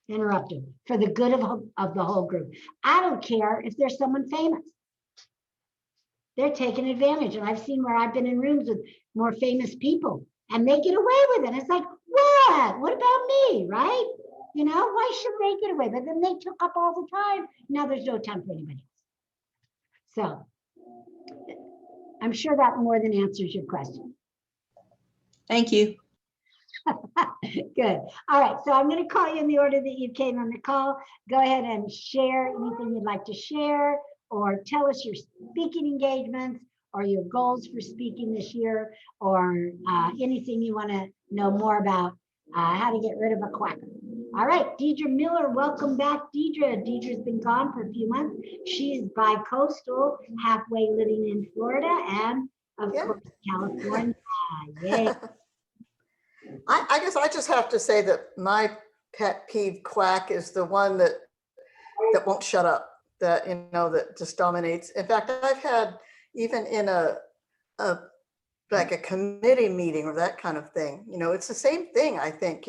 Interrupted for the good of the whole group. I don't care if there's someone famous. They're taking advantage. And I've seen where I've been in rooms with more famous people and they get away with it. It's like, what about me, right? Why should they get away? But then they took up all the time. Now there's no time for anybody else. So I'm sure that more than answers your question. Thank you. Good. All right. So I'm going to call you in the order that you came on the call. Go ahead and share anything you'd like to share, or tell us your speaking engagements or your goals for speaking this year, or anything you want to know more about how to get rid of a quacker. All right. Deidre Miller, welcome back. Deidre's been gone for a few months. She's bi-coastal, halfway living in Florida and, of course, California. Yay. I guess I just have to say that my pet peeve quack is the one that won't shut up, that that just dominates. In fact, I've had, even in a committee meeting or that kind of thing, it's the same thing. I think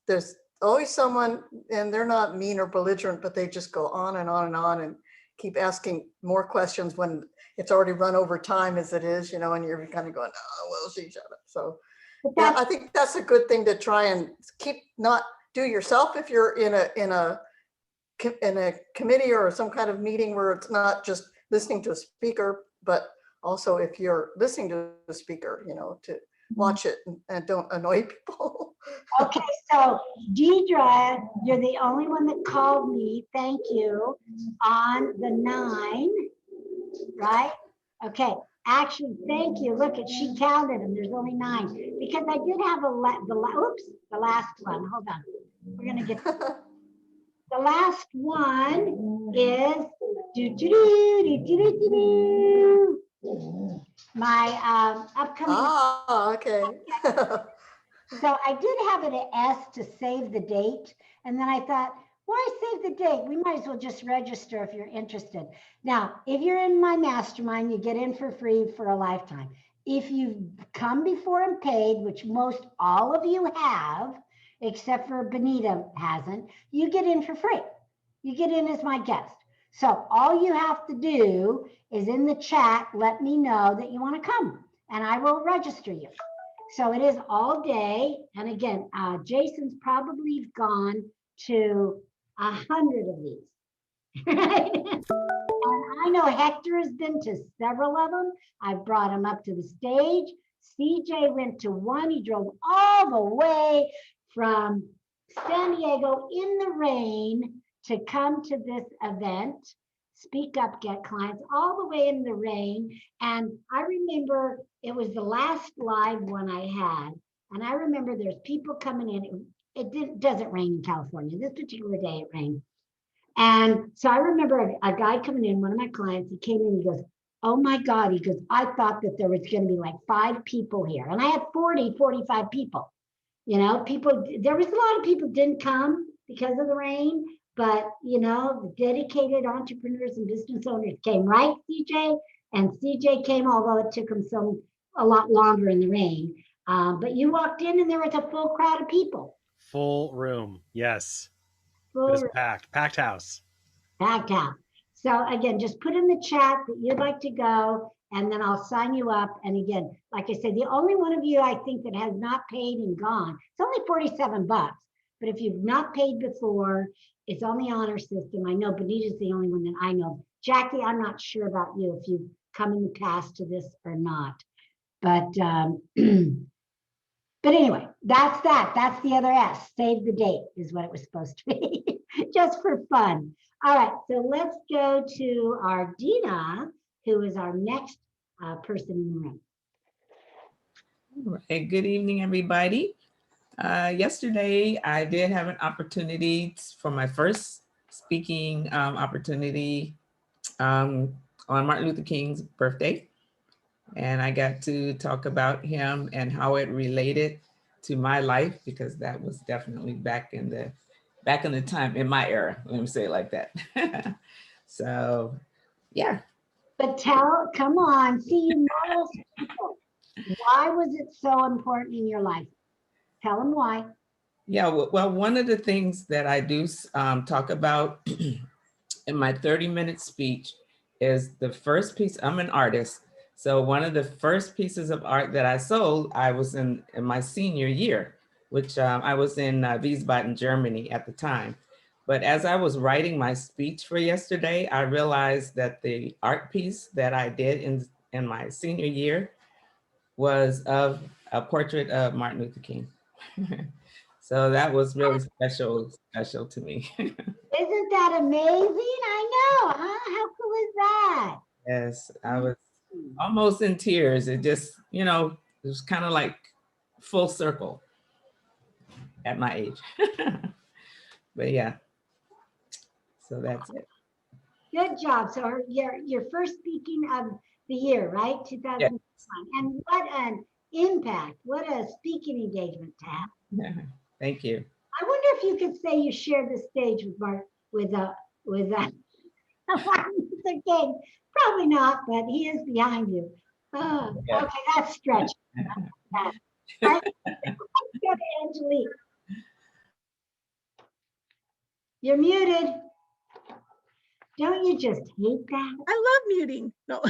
there's always someone, and they're not mean or belligerent, but they just go on and on and on and keep asking more questions when it's already run over time as it is, and you're kind of going, oh, well, she shut up. So yeah, I think that's a good thing to try and not do yourself if you're in a committee or some kind of meeting where it's not just listening to a speaker, but also if you're listening to the speaker, to watch it and don't annoy people. Okay, so Deidre, you're the only one that called me, thank you, on the 9, right? Okay. Actually, thank you. Look, she counted them. There's only 9 because I did have the last one. Hold on. We're going to get the last one is my upcoming. Ah, okay. So I did have an S to save the date. And then I thought, why save the date? We might as well just register if you're interested. Now, if you're in my mastermind, you get in for free for a lifetime. If you've come before and paid, which most all of you have, except for Benita hasn't, you get in for free. You get in as my guest. So all you have to do is in the chat, let me know that you want to come and I will register you. So it is all day. And again, Jason's probably gone to 100 of these. Right? And I know Hector has been to several of them. I brought him up to the stage. CJ went to one. He drove all the way from San Diego in the rain to come to this event. Speak Up, Get Clients, all the way in the rain. And I remember it was the last live one I had. And I remember there's people coming in. It doesn't rain in California. This particular day it rained. And so I remember a guy coming in, one of my clients, he came in, he goes, oh my God, he goes, I thought that there was going to be like 5 people here. And I had 40, 45 people. You know, people, there was a lot of people didn't come because of the rain, but you know, the dedicated entrepreneurs and business owners came, right, CJ? And CJ came, although it took him a lot longer in the rain. But you walked in and there was a full crowd of people. Full room. Yes. Full It was room. packed house. Packed out. So again, just put in the chat that you'd like to go, and then I'll sign you up. And again, like I said, the only one of you I think that has not paid and gone, it's only 47 bucks. But if you've not paid before, it's on the honor system. I know Benita's the only one that I know. Jackie, I'm not sure about you if you've come in the past to this or not. But but anyway, that's that. That's the other S. Save the date is what it was supposed to be, just for fun. All right, so let's go to our Dina, who is our next person in the room. All right, good evening, everybody. Yesterday, I did have an opportunity for my first speaking opportunity on Martin Luther King's birthday. And I got to talk about him and how it related to my life, because that was definitely back in the time, in my era, let me say it like that. So, yeah. But come on, see, you know those people. Why was it so important in your life? Tell them why. Yeah, well, one of the things that I do talk about in my 30-minute speech is the first piece. I'm an artist. So one of the first pieces of art that I sold, I was in my senior year, which I was in Wiesbaden, Germany at the time. But as I was writing my speech for yesterday, I realized that the art piece that I did in my senior year was of a portrait of Martin Luther King. So that was really special to me. Isn't that amazing? I know, huh? How cool is that? Yes, I was almost in tears. It just, you know, it was kind of like full circle at my age. But yeah, so that's it. Good job. So your first speaking of the year, right? 2001. Yes. And what an impact, what a speaking engagement to have. Thank you. I wonder if you could say you shared the stage with Mark, with Martin Luther King. Probably not, but he is behind you. Oh, yeah. Okay, that's stretching. Let's go to Angelique. You're muted. Don't you just hate that? I love muting. No.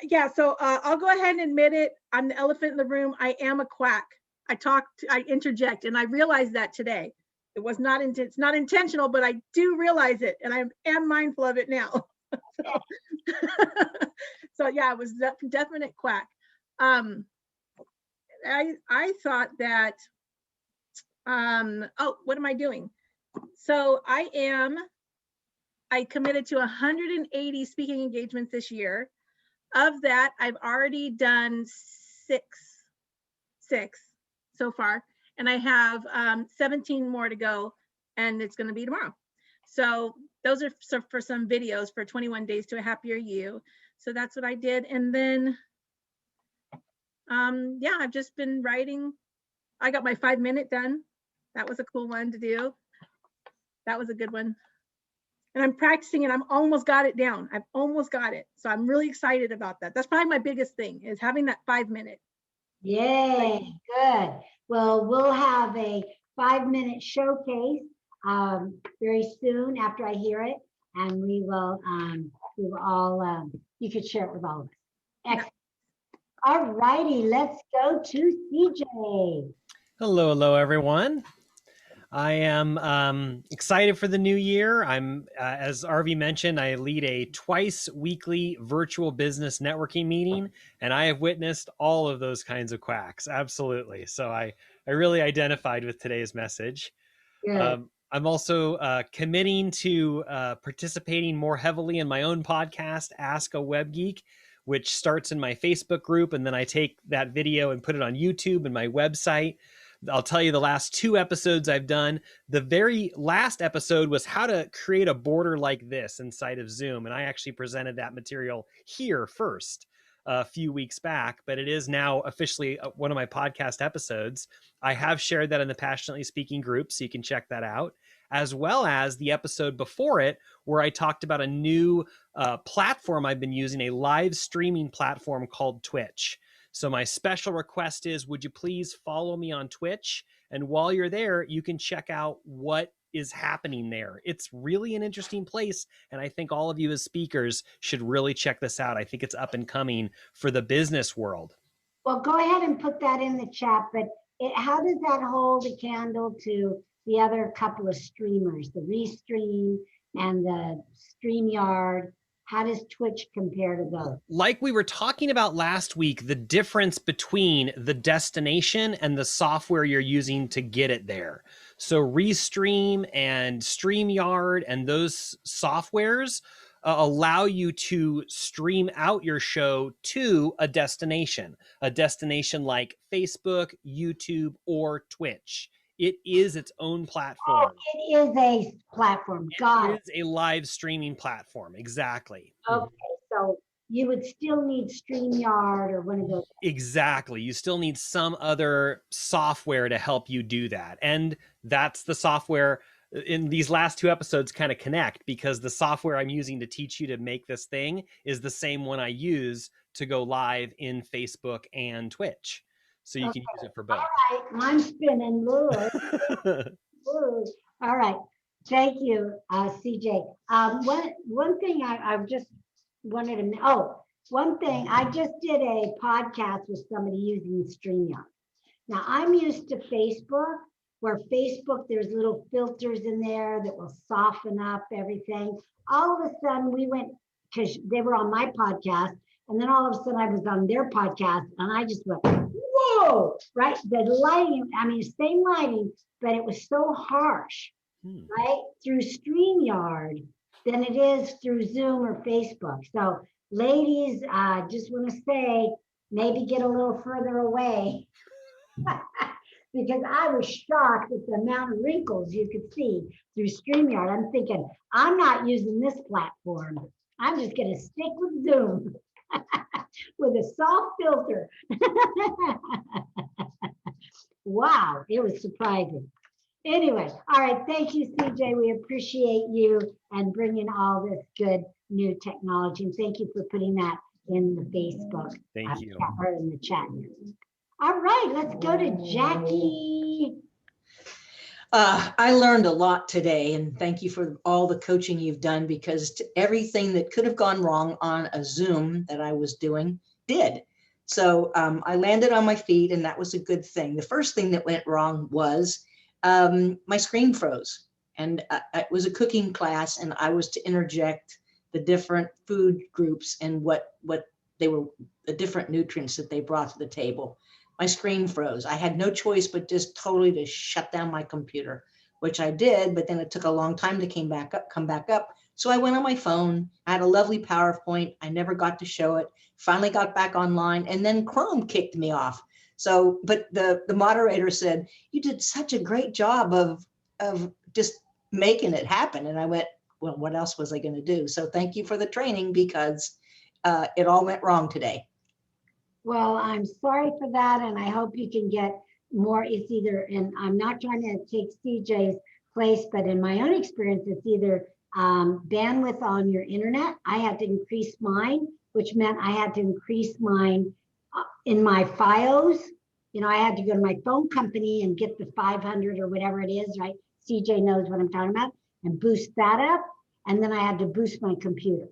Yeah, so I'll go ahead and admit it. I'm the elephant in the room. I am a quack. I interject, and I realized that today. It was not it's not intentional, but I do realize it, and I am mindful of it now. So yeah, it was definite quack. I thought that, oh, what am I doing? So I committed to 180 speaking engagements this year. Of that, I've already done six so far. and I have 17 more to go, and it's going to be tomorrow. So those are for some videos for 21 Days to a Happier You. So that's what I did. And then, yeah, I've just been writing. I got my 5-minute done. That was a cool one to do. That was a good one. And I'm practicing and I'm almost got it down. I've almost got it. So I'm really excited about that. That's probably my biggest thing, is having that 5-minute. Yay, good. Well, we'll have a 5-minute showcase very soon after I hear it, and we will all, you could share it with all of us. Excellent. All righty, let's go to CJ. Hello, everyone. I am excited for the new year. I'm, as Arvee mentioned, I lead a twice weekly virtual business networking meeting, and I have witnessed all of those kinds of quacks. Absolutely. So I really identified with today's message. Good. I'm also committing to participating more heavily in my own podcast, Ask a Web Geek, which starts in my Facebook group, and then I take that video and put it on YouTube and my website. I'll tell you the last 2 episodes I've done. The very last episode was how to create a border like this inside of Zoom. And I actually presented that material here first a few weeks back, but it is now officially one of my podcast episodes. I have shared that in the Passionately Speaking group, so you can check that out, as well as the episode before it, where I talked about a new platform I've been using, a live streaming platform called Twitch. So my special request is, would you please follow me on Twitch? And while you're there, you can check out what is happening there. It's really an interesting place. And I think all of you as speakers should really check this out. I think it's up and coming for the business world. Well, go ahead and put that in the chat, but how does that hold a candle to the other couple of streamers, the Restream and the StreamYard? How does Twitch compare to those? Like we were talking about last week, the difference between the destination and the software you're using to get it there. So Restream and StreamYard and those softwares allow you to stream out your show to a destination like Facebook, YouTube, or Twitch. It is its own platform. Oh, it is a platform. Got it. It is a live streaming platform. Exactly. Okay, so you would still need StreamYard or one of those. Exactly. You still need some other software to help you do that. And that's the software in these last 2 episodes kind of connect, because the software I'm using to teach you to make this thing is the same one I use to go live in Facebook and Twitch. So you can use it for both. All right, I'm spinning. Lord. All right, thank you, CJ. One thing I just wanted to one thing, I just did a podcast with somebody using StreamYard. Now I'm used to Facebook, where Facebook, there's little filters in there that will soften up everything. All of a sudden we went, because they were on my podcast, and then all of a sudden I was on their podcast, and I just went, whoa, right? The lighting, I mean, same lighting, but it was so harsh, right? Through StreamYard than it is through Zoom or Facebook. So ladies, I just want to say, maybe get a little further away because I was shocked at the amount of wrinkles you could see through StreamYard. I'm thinking, I'm not using this platform. I'm just going to stick with Zoom. With a soft filter. Wow, it was surprising. Anyway, all right, thank you, CJ. We appreciate you and bringing all this good new technology. And thank you for putting that in the Facebook. Thank you. Or in the chat. All right, let's go to Jackie. I learned a lot today, and thank you for all the coaching you've done, because everything that could have gone wrong on a Zoom that I was doing did. So I landed on my feet, and that was a good thing. The first thing that went wrong was my screen froze, and it was a cooking class, and I was to interject the different food groups and what they were, the different nutrients that they brought to the table. My screen froze. I had no choice but just totally to shut down my computer, which I did, but then it took a long time to come back up. So I went on my phone. I had a lovely PowerPoint. I never got to show it. Finally got back online, and then Chrome kicked me off. So, but the moderator said, you did such a great job of just making it happen. And I went, well, what else was I going to do? So thank you for the training, because it all went wrong today. Well, I'm sorry for that, and I hope you can get more. It's either, and I'm not trying to take CJ's place, but in my own experience, it's either bandwidth on your internet. I had to increase mine, which meant I had to increase mine in my FiOS. You know, I had to go to my phone company and get the 500 or whatever it is, right? CJ knows what I'm talking about, and boost that up. And then I had to boost my computer.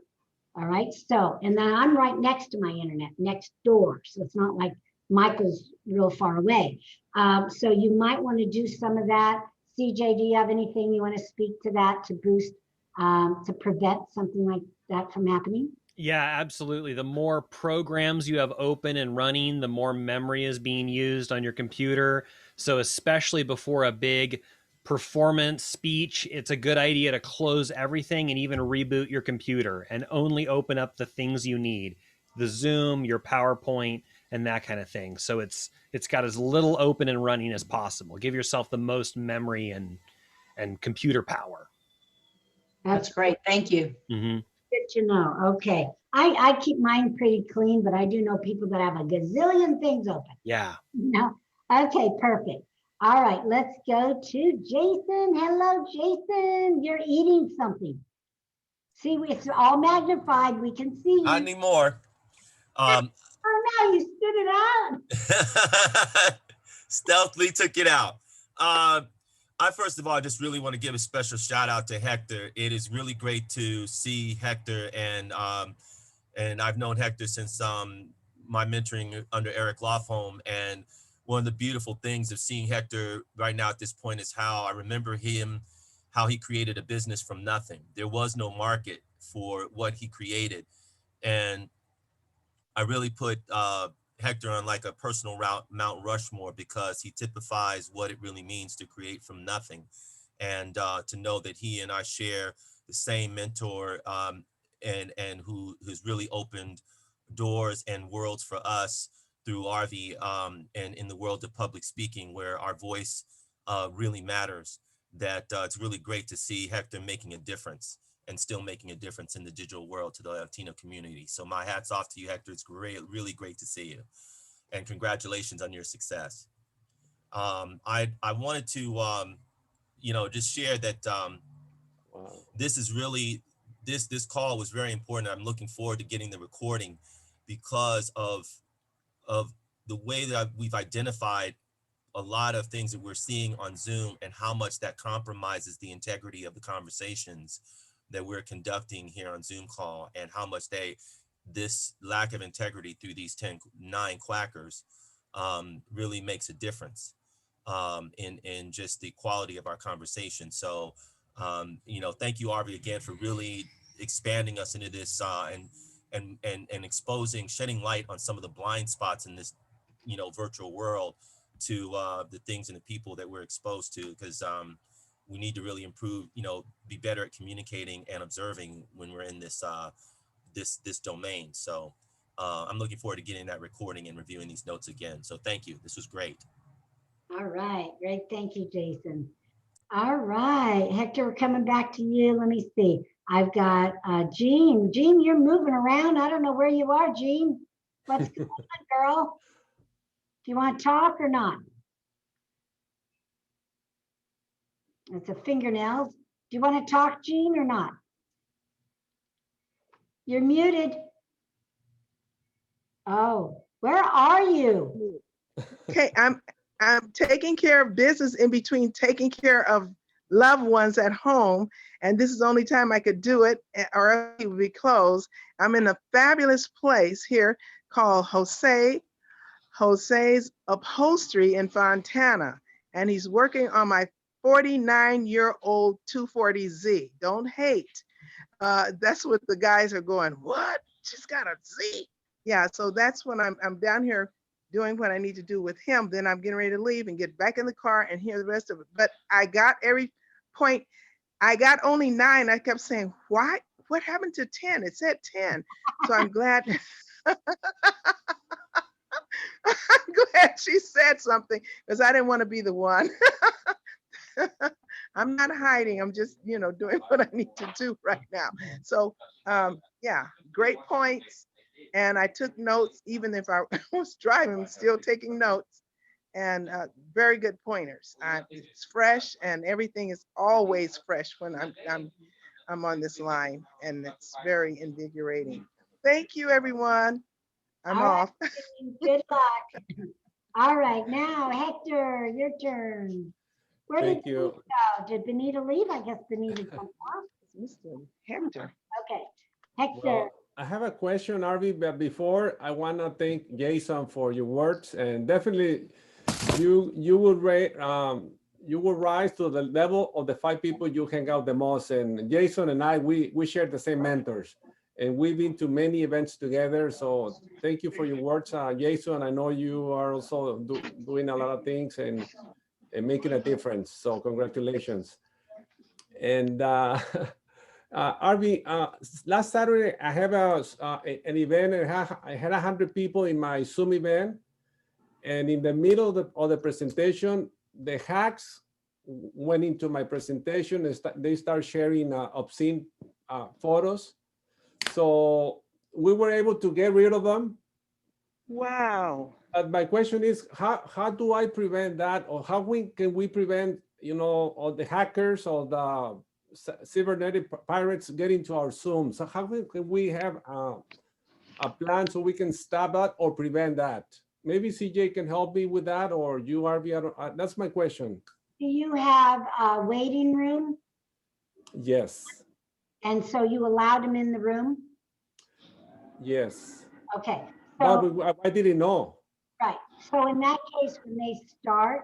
All right. So, and then I'm right next to my internet, next door. So it's not like Michael's real far away. So you might want to do some of that. CJ, do you have anything you want to speak to that to boost, to prevent something like that from happening? Yeah, absolutely. The more programs you have open and running, the more memory is being used on your computer. So especially before a big performance speech, it's a good idea to close everything and even reboot your computer and only open up the things you need, the Zoom, your PowerPoint, and that kind of thing. So it's got as little open and running as possible. Give yourself the most memory and computer power. That's great. Thank you. Mm-hmm. Good to know. Okay. I keep mine pretty clean, but I do know people that have a gazillion things open. Yeah. No. Okay, perfect. All right, let's go to Jason. Hello, Jason. You're eating something. See, it's all magnified. We can see you. Not anymore. Oh, no, you spit it out. Stealthily took it out. I first of all just really want to give a special shout out to Hector. It is really great to see Hector, and I've known Hector since my mentoring under Eric Lofholm. And one of the beautiful things of seeing Hector right now at this point is how I remember him, how he created a business from nothing. There was no market for what he created, and I really put Hector on like a personal Mount Rushmore, because he typifies what it really means to create from nothing, and to know that he and I share the same mentor, and who's really opened doors and worlds for us through Arvee, and in the world of public speaking, where our voice really matters. That it's really great to see Hector making a difference, and still making a difference in the digital world to the Latino community. So my hat's off to you, Hector. It's great, really great to see you, and congratulations on your success. I wanted to, just share that this is really, this call was very important. I'm looking forward to getting the recording, because of the way that we've identified a lot of things that we're seeing on Zoom, and how much that compromises the integrity of the conversations that we're conducting here on Zoom call, and how much this lack of integrity through these 9 quackers really makes a difference in just the quality of our conversation. So, thank you, Arvee, again, for really expanding us into this and exposing, shedding light on some of the blind spots in this, virtual world, to the things and the people that we're exposed to, because we need to really improve, be better at communicating and observing when we're in this this domain. So I'm looking forward to getting that recording and reviewing these notes again. So thank you. This was great. All right, great. Thank you, Jason. All right, Hector, we're coming back to you. Let me see. I've got Jean. Jean, you're moving around. I don't know where you are, Jean. What's going on, girl? Do you want to talk or not? It's a fingernails. Do you want to talk, Jean, or not? You're muted. Oh, where are you? Okay, I'm taking care of business in between taking care of loved ones at home, and this is the only time I could do it, or it would be closed. I'm in a fabulous place here called Jose's Upholstery in Fontana, and he's working on my 49-year-old 240Z. Don't hate. That's what the guys are going, what? She's got a Z. Yeah, so that's when I'm down here doing what I need to do with him. Then I'm getting ready to leave and get back in the car and hear the rest of it. But I got every point. I got only 9. I kept saying, what happened to 10? It said 10. So I'm glad. Go ahead. She said something because I didn't want to be the one. I'm not hiding. I'm just, doing what I need to do right now. So, yeah, great points. And I took notes, even if I was driving, still taking notes. And very good pointers. It's fresh, and everything is always fresh when I'm on this line, and it's very invigorating. Thank you, everyone. I'm All right, off. good luck. All right, now Hector, your turn. Where did Thank you. Benita go? Did Benita leave? I guess Benita jumped off. Mr. Hector. Okay, Hector. Well, I have a question, Arvee, but before I want to thank Jason for your words, and definitely you would rate you will rise to the level of the 5 people you hang out the most. And Jason and I, we share the same mentors, and we've been to many events together. So thank you for your words, Jason. I know you are also doing a lot of things and making a difference. So congratulations. And Arvee, last Saturday I have an event, and I had 100 people in my Zoom event. And in the middle of the presentation, the hacks went into my presentation and they start sharing obscene photos. So we were able to get rid of them. Wow. My question is, how do I prevent that? Or how can we prevent, all the hackers or the cybernetic pirates getting to our Zoom? So how can we have a plan so we can stop that or prevent that? Maybe CJ can help me with that, or you, Arvee. That's my question. Do you have a waiting room? Yes. And so you allowed them in the room? Yes. Okay. So, But I didn't know. right. So in that case, when they start,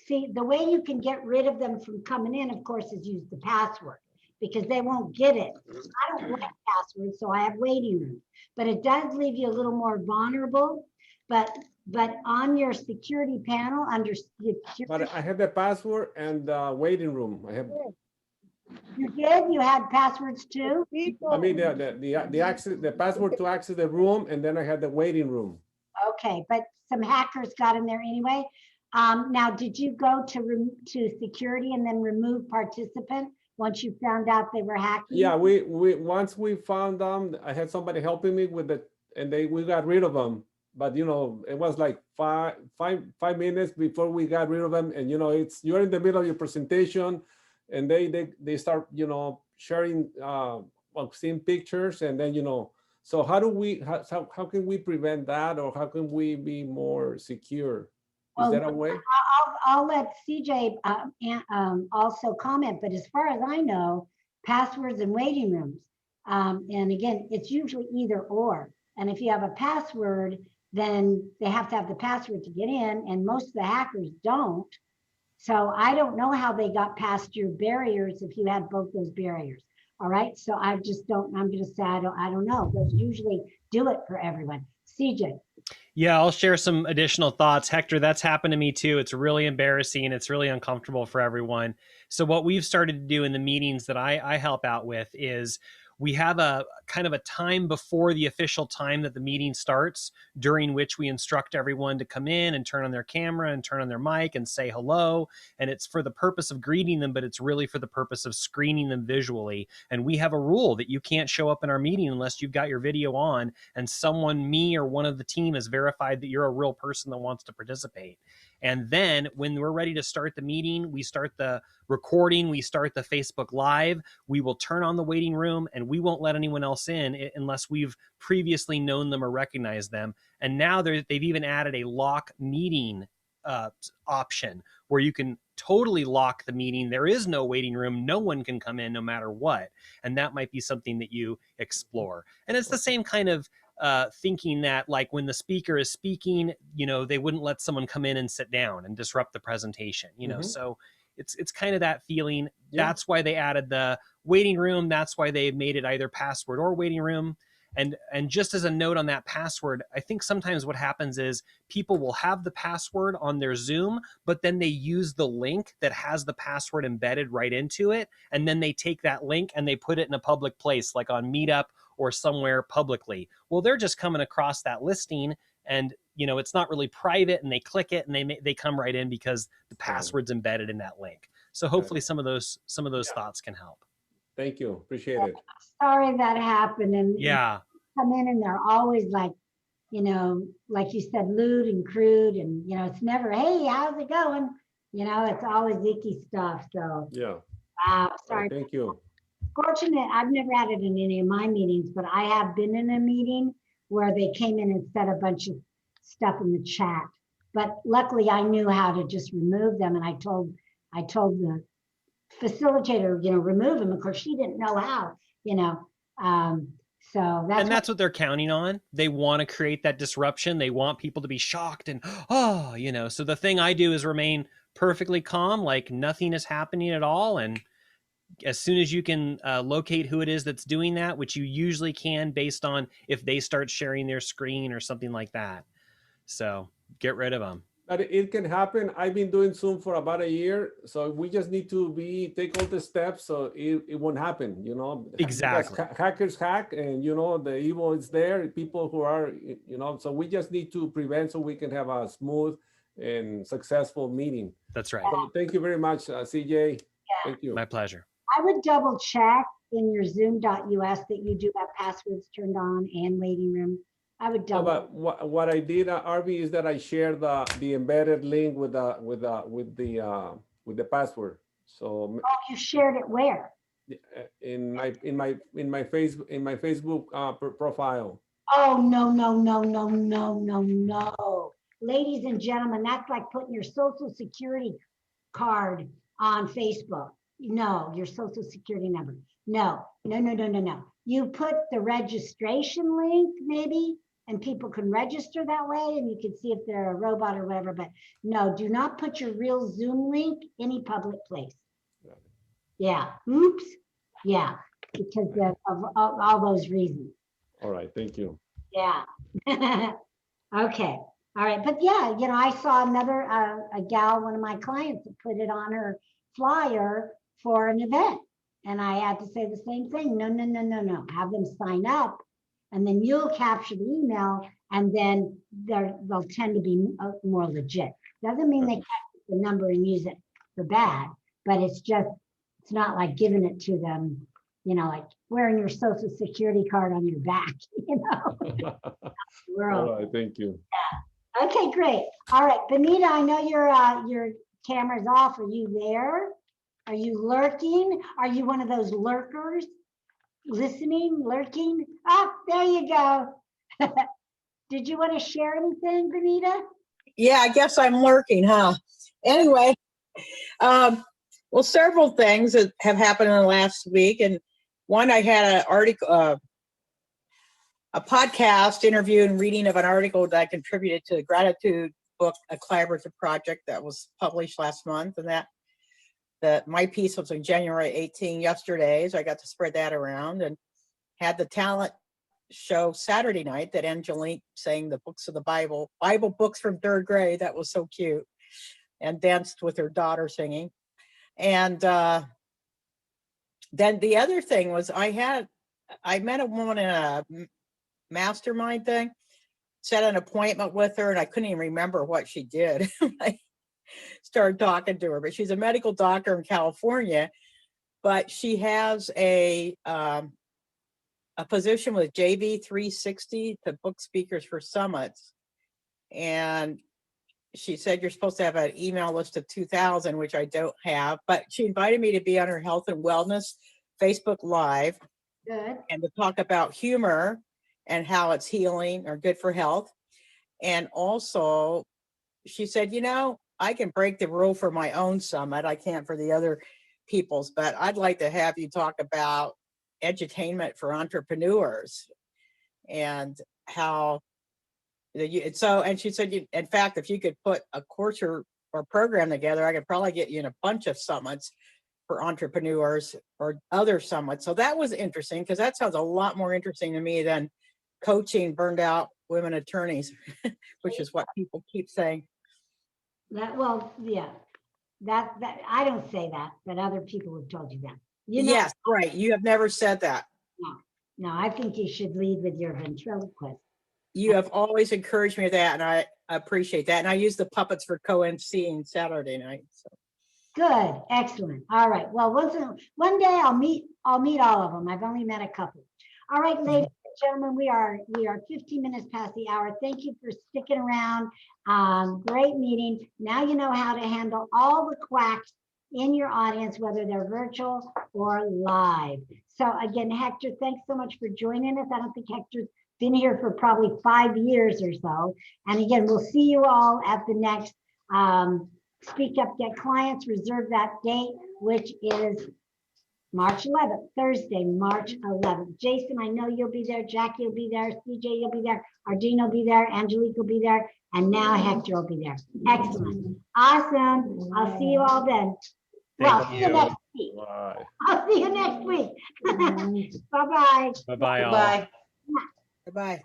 see, the way you can get rid of them from coming in, of course, is use the password, because they won't get it. I don't like passwords, so I have waiting rooms. But it does leave you a little more vulnerable. But on your security panel, under security, But I have the password and the waiting room. I have. you did? You had passwords too? I mean the access, the password to access the room, and then I had the waiting room. Okay, but some hackers got in there anyway. Now, did you go to security and then remove participant once you found out they were hacking? Yeah, we once we found them, I had somebody helping me with it, and we got rid of them. But it was like five minutes before we got rid of them. And you're in the middle of your presentation, and they start sharing obscene pictures, and then so how can we prevent that, or how can we be more secure? Is there a way? I'll let CJ also comment, but as far as I know, passwords and waiting rooms, and again, it's usually either or. And if you have a password, then they have to have the password to get in, and most of the hackers don't. So I don't know how they got past your barriers if you had both those barriers. All right, so I'm gonna say I don't know. Those usually do it for everyone. CJ. Yeah, I'll share some additional thoughts. Hector, that's happened to me too. It's really embarrassing. It's really uncomfortable for everyone. So what we've started to do in the meetings that I help out with is we have a kind of a time before the official time that the meeting starts, during which we instruct everyone to come in and turn on their camera and turn on their mic and say hello. And it's for the purpose of greeting them, but it's really for the purpose of screening them visually. And we have a rule that you can't show up in our meeting unless you've got your video on and someone, me or one of the team, has verified that you're a real person that wants to participate. And then when we're ready to start the meeting, we start the recording, we start the Facebook Live, we will turn on the waiting room, and we won't let anyone else in unless we've previously known them or recognized them. And now they've even added a lock meeting option where you can totally lock the meeting. There is no waiting room. No one can come in no matter what. And that might be something that you explore. And it's the same kind of thinking that, like, when the speaker is speaking, they wouldn't let someone come in and sit down and disrupt the presentation, so it's kind of that feeling. Yeah. That's why they added the waiting room. That's why they made it either password or waiting room. And just as a note on that password, I think sometimes what happens is people will have the password on their Zoom, but then they use the link that has the password embedded right into it. And then they take that link and they put it in a public place, like on Meetup or somewhere publicly. Well, they're just coming across that listing, and you know, it's not really private, and they click it and they come right in because the password's embedded in that link. So hopefully some of those thoughts can help. Thank you. Appreciate it. Sorry that happened. And Yeah. come in and they're always like, you know, like you said, lewd and crude, and you know, it's never, hey, how's it going? You know, it's always icky stuff. So Yeah. wow, All sorry. right, thank you. Fortunate, I've never had it in any of my meetings, but I have been in a meeting where they came in and said a bunch of stuff in the chat. But luckily I knew how to just remove them. And I told the facilitator, you know, remove them. Of course, she didn't know how, you know. So that's what they're counting on. They want to create that disruption. They want people to be shocked and, oh, you know, so the thing I do is remain perfectly calm, like nothing is happening at all. And as soon as you can locate who it is that's doing that, which you usually can based on if they start sharing their screen or something like that. So get rid of them. But it can happen. I've been doing Zoom for about a year, so we just need to take all the steps so it won't happen, you know. Exactly. Because hackers hack, and you know the evil is there. People who are, you know, so we just need to prevent so we can have a smooth and successful meeting. That's right. So thank you very much, CJ. Thank you. My pleasure. I would double check in your zoom.us that you do have passwords turned on and waiting room. I would double. But what I did, Arvee, is that I shared the embedded link with the password. So oh, you shared it where? in my Facebook profile. Oh, no, no, no, no, no, no, no. Ladies and gentlemen, that's like putting your social security card on Facebook. No, your social security number. No, no, no, no, no, no. You put the registration link maybe, and people can register that way, and you can see if they're a robot or whatever, but no, do not put your real Zoom link any public place. Yeah, oops, yeah, because of all those reasons. All right, thank you. Yeah. Okay, all right, but yeah, you know, I saw another, a gal, one of my clients, that put it on her flyer for an event, and I had to say the same thing. No, no, no, no, no, have them sign up, and then you'll capture the email, and then they'll tend to be more legit. Doesn't mean they capture the number and use it for bad, but it's not like giving it to them, you know, like wearing your social security card on your back, you know. All right, thank you. Yeah. Okay, great. All right, Benita, I know your camera's off. Are you there? Are you lurking? Are you one of those lurkers? Listening, lurking? Oh, there you go. Did you want to share anything, Benita? Yeah, I guess I'm lurking, huh? Anyway, well, several things that have happened in the last week. And one, I had an article, a podcast interview and reading of an article that I contributed to the Gratitude book, a collaborative project that was published last month. And that my piece was on January 18 yesterday, so I got to spread that around, and had the talent show Saturday night that Angelique sang the books of the Bible books from 3rd grade. That was so cute, and danced with her daughter singing. And then the other thing was I met a woman in a mastermind thing, set an appointment with her, and I couldn't even remember what she did. I started talking to her, but she's a medical doctor in California, but she has a position with JV 360 to book speakers for summits. And she said you're supposed to have an email list of 2,000, which I don't have, but she invited me to be on her health and wellness Facebook Live. Good. And to talk about humor and how it's healing or good for health. And also she said, you know, I can break the rule for my own summit. I can't for the other people's, but I'd like to have you talk about edutainment for entrepreneurs and how and she said, in fact, if you could put a course or program together, I could probably get you in a bunch of summits for entrepreneurs or other summits. So that was interesting, because that sounds a lot more interesting to me than coaching burned out women attorneys, which is what people keep saying. Well, yeah, that I don't say that, but other people have told you that. You know, yes, right. You have never said that. No, I think you should lead with your ventriloquist. you have always encouraged me with that, and I appreciate that. And I use the puppets for co-emceeing Saturday night. So. Good, excellent. All right. Well, one day I'll meet all of them. I've only met a couple. All right, ladies and gentlemen, we are 15 minutes past the hour. Thank you for sticking around. Great meeting. Now you know how to handle all the quacks in your audience, whether they're virtual or live. So again, Hector, thanks so much for joining us. I don't think Hector's been here for probably 5 years or so. And again, we'll see you all at the next Speak Up, Get Clients. Reserve that date, which is March 11th, Thursday, March 11th. Jason, I know you'll be there. Jackie will be there. CJ, you'll be there. Ardina will be there. Angelique will be there. And now Hector will be there. Excellent. Awesome. I'll see you all then. Well, see you next week. Bye. I'll see you next week. Bye-bye. Bye-bye all. Bye. Bye-bye.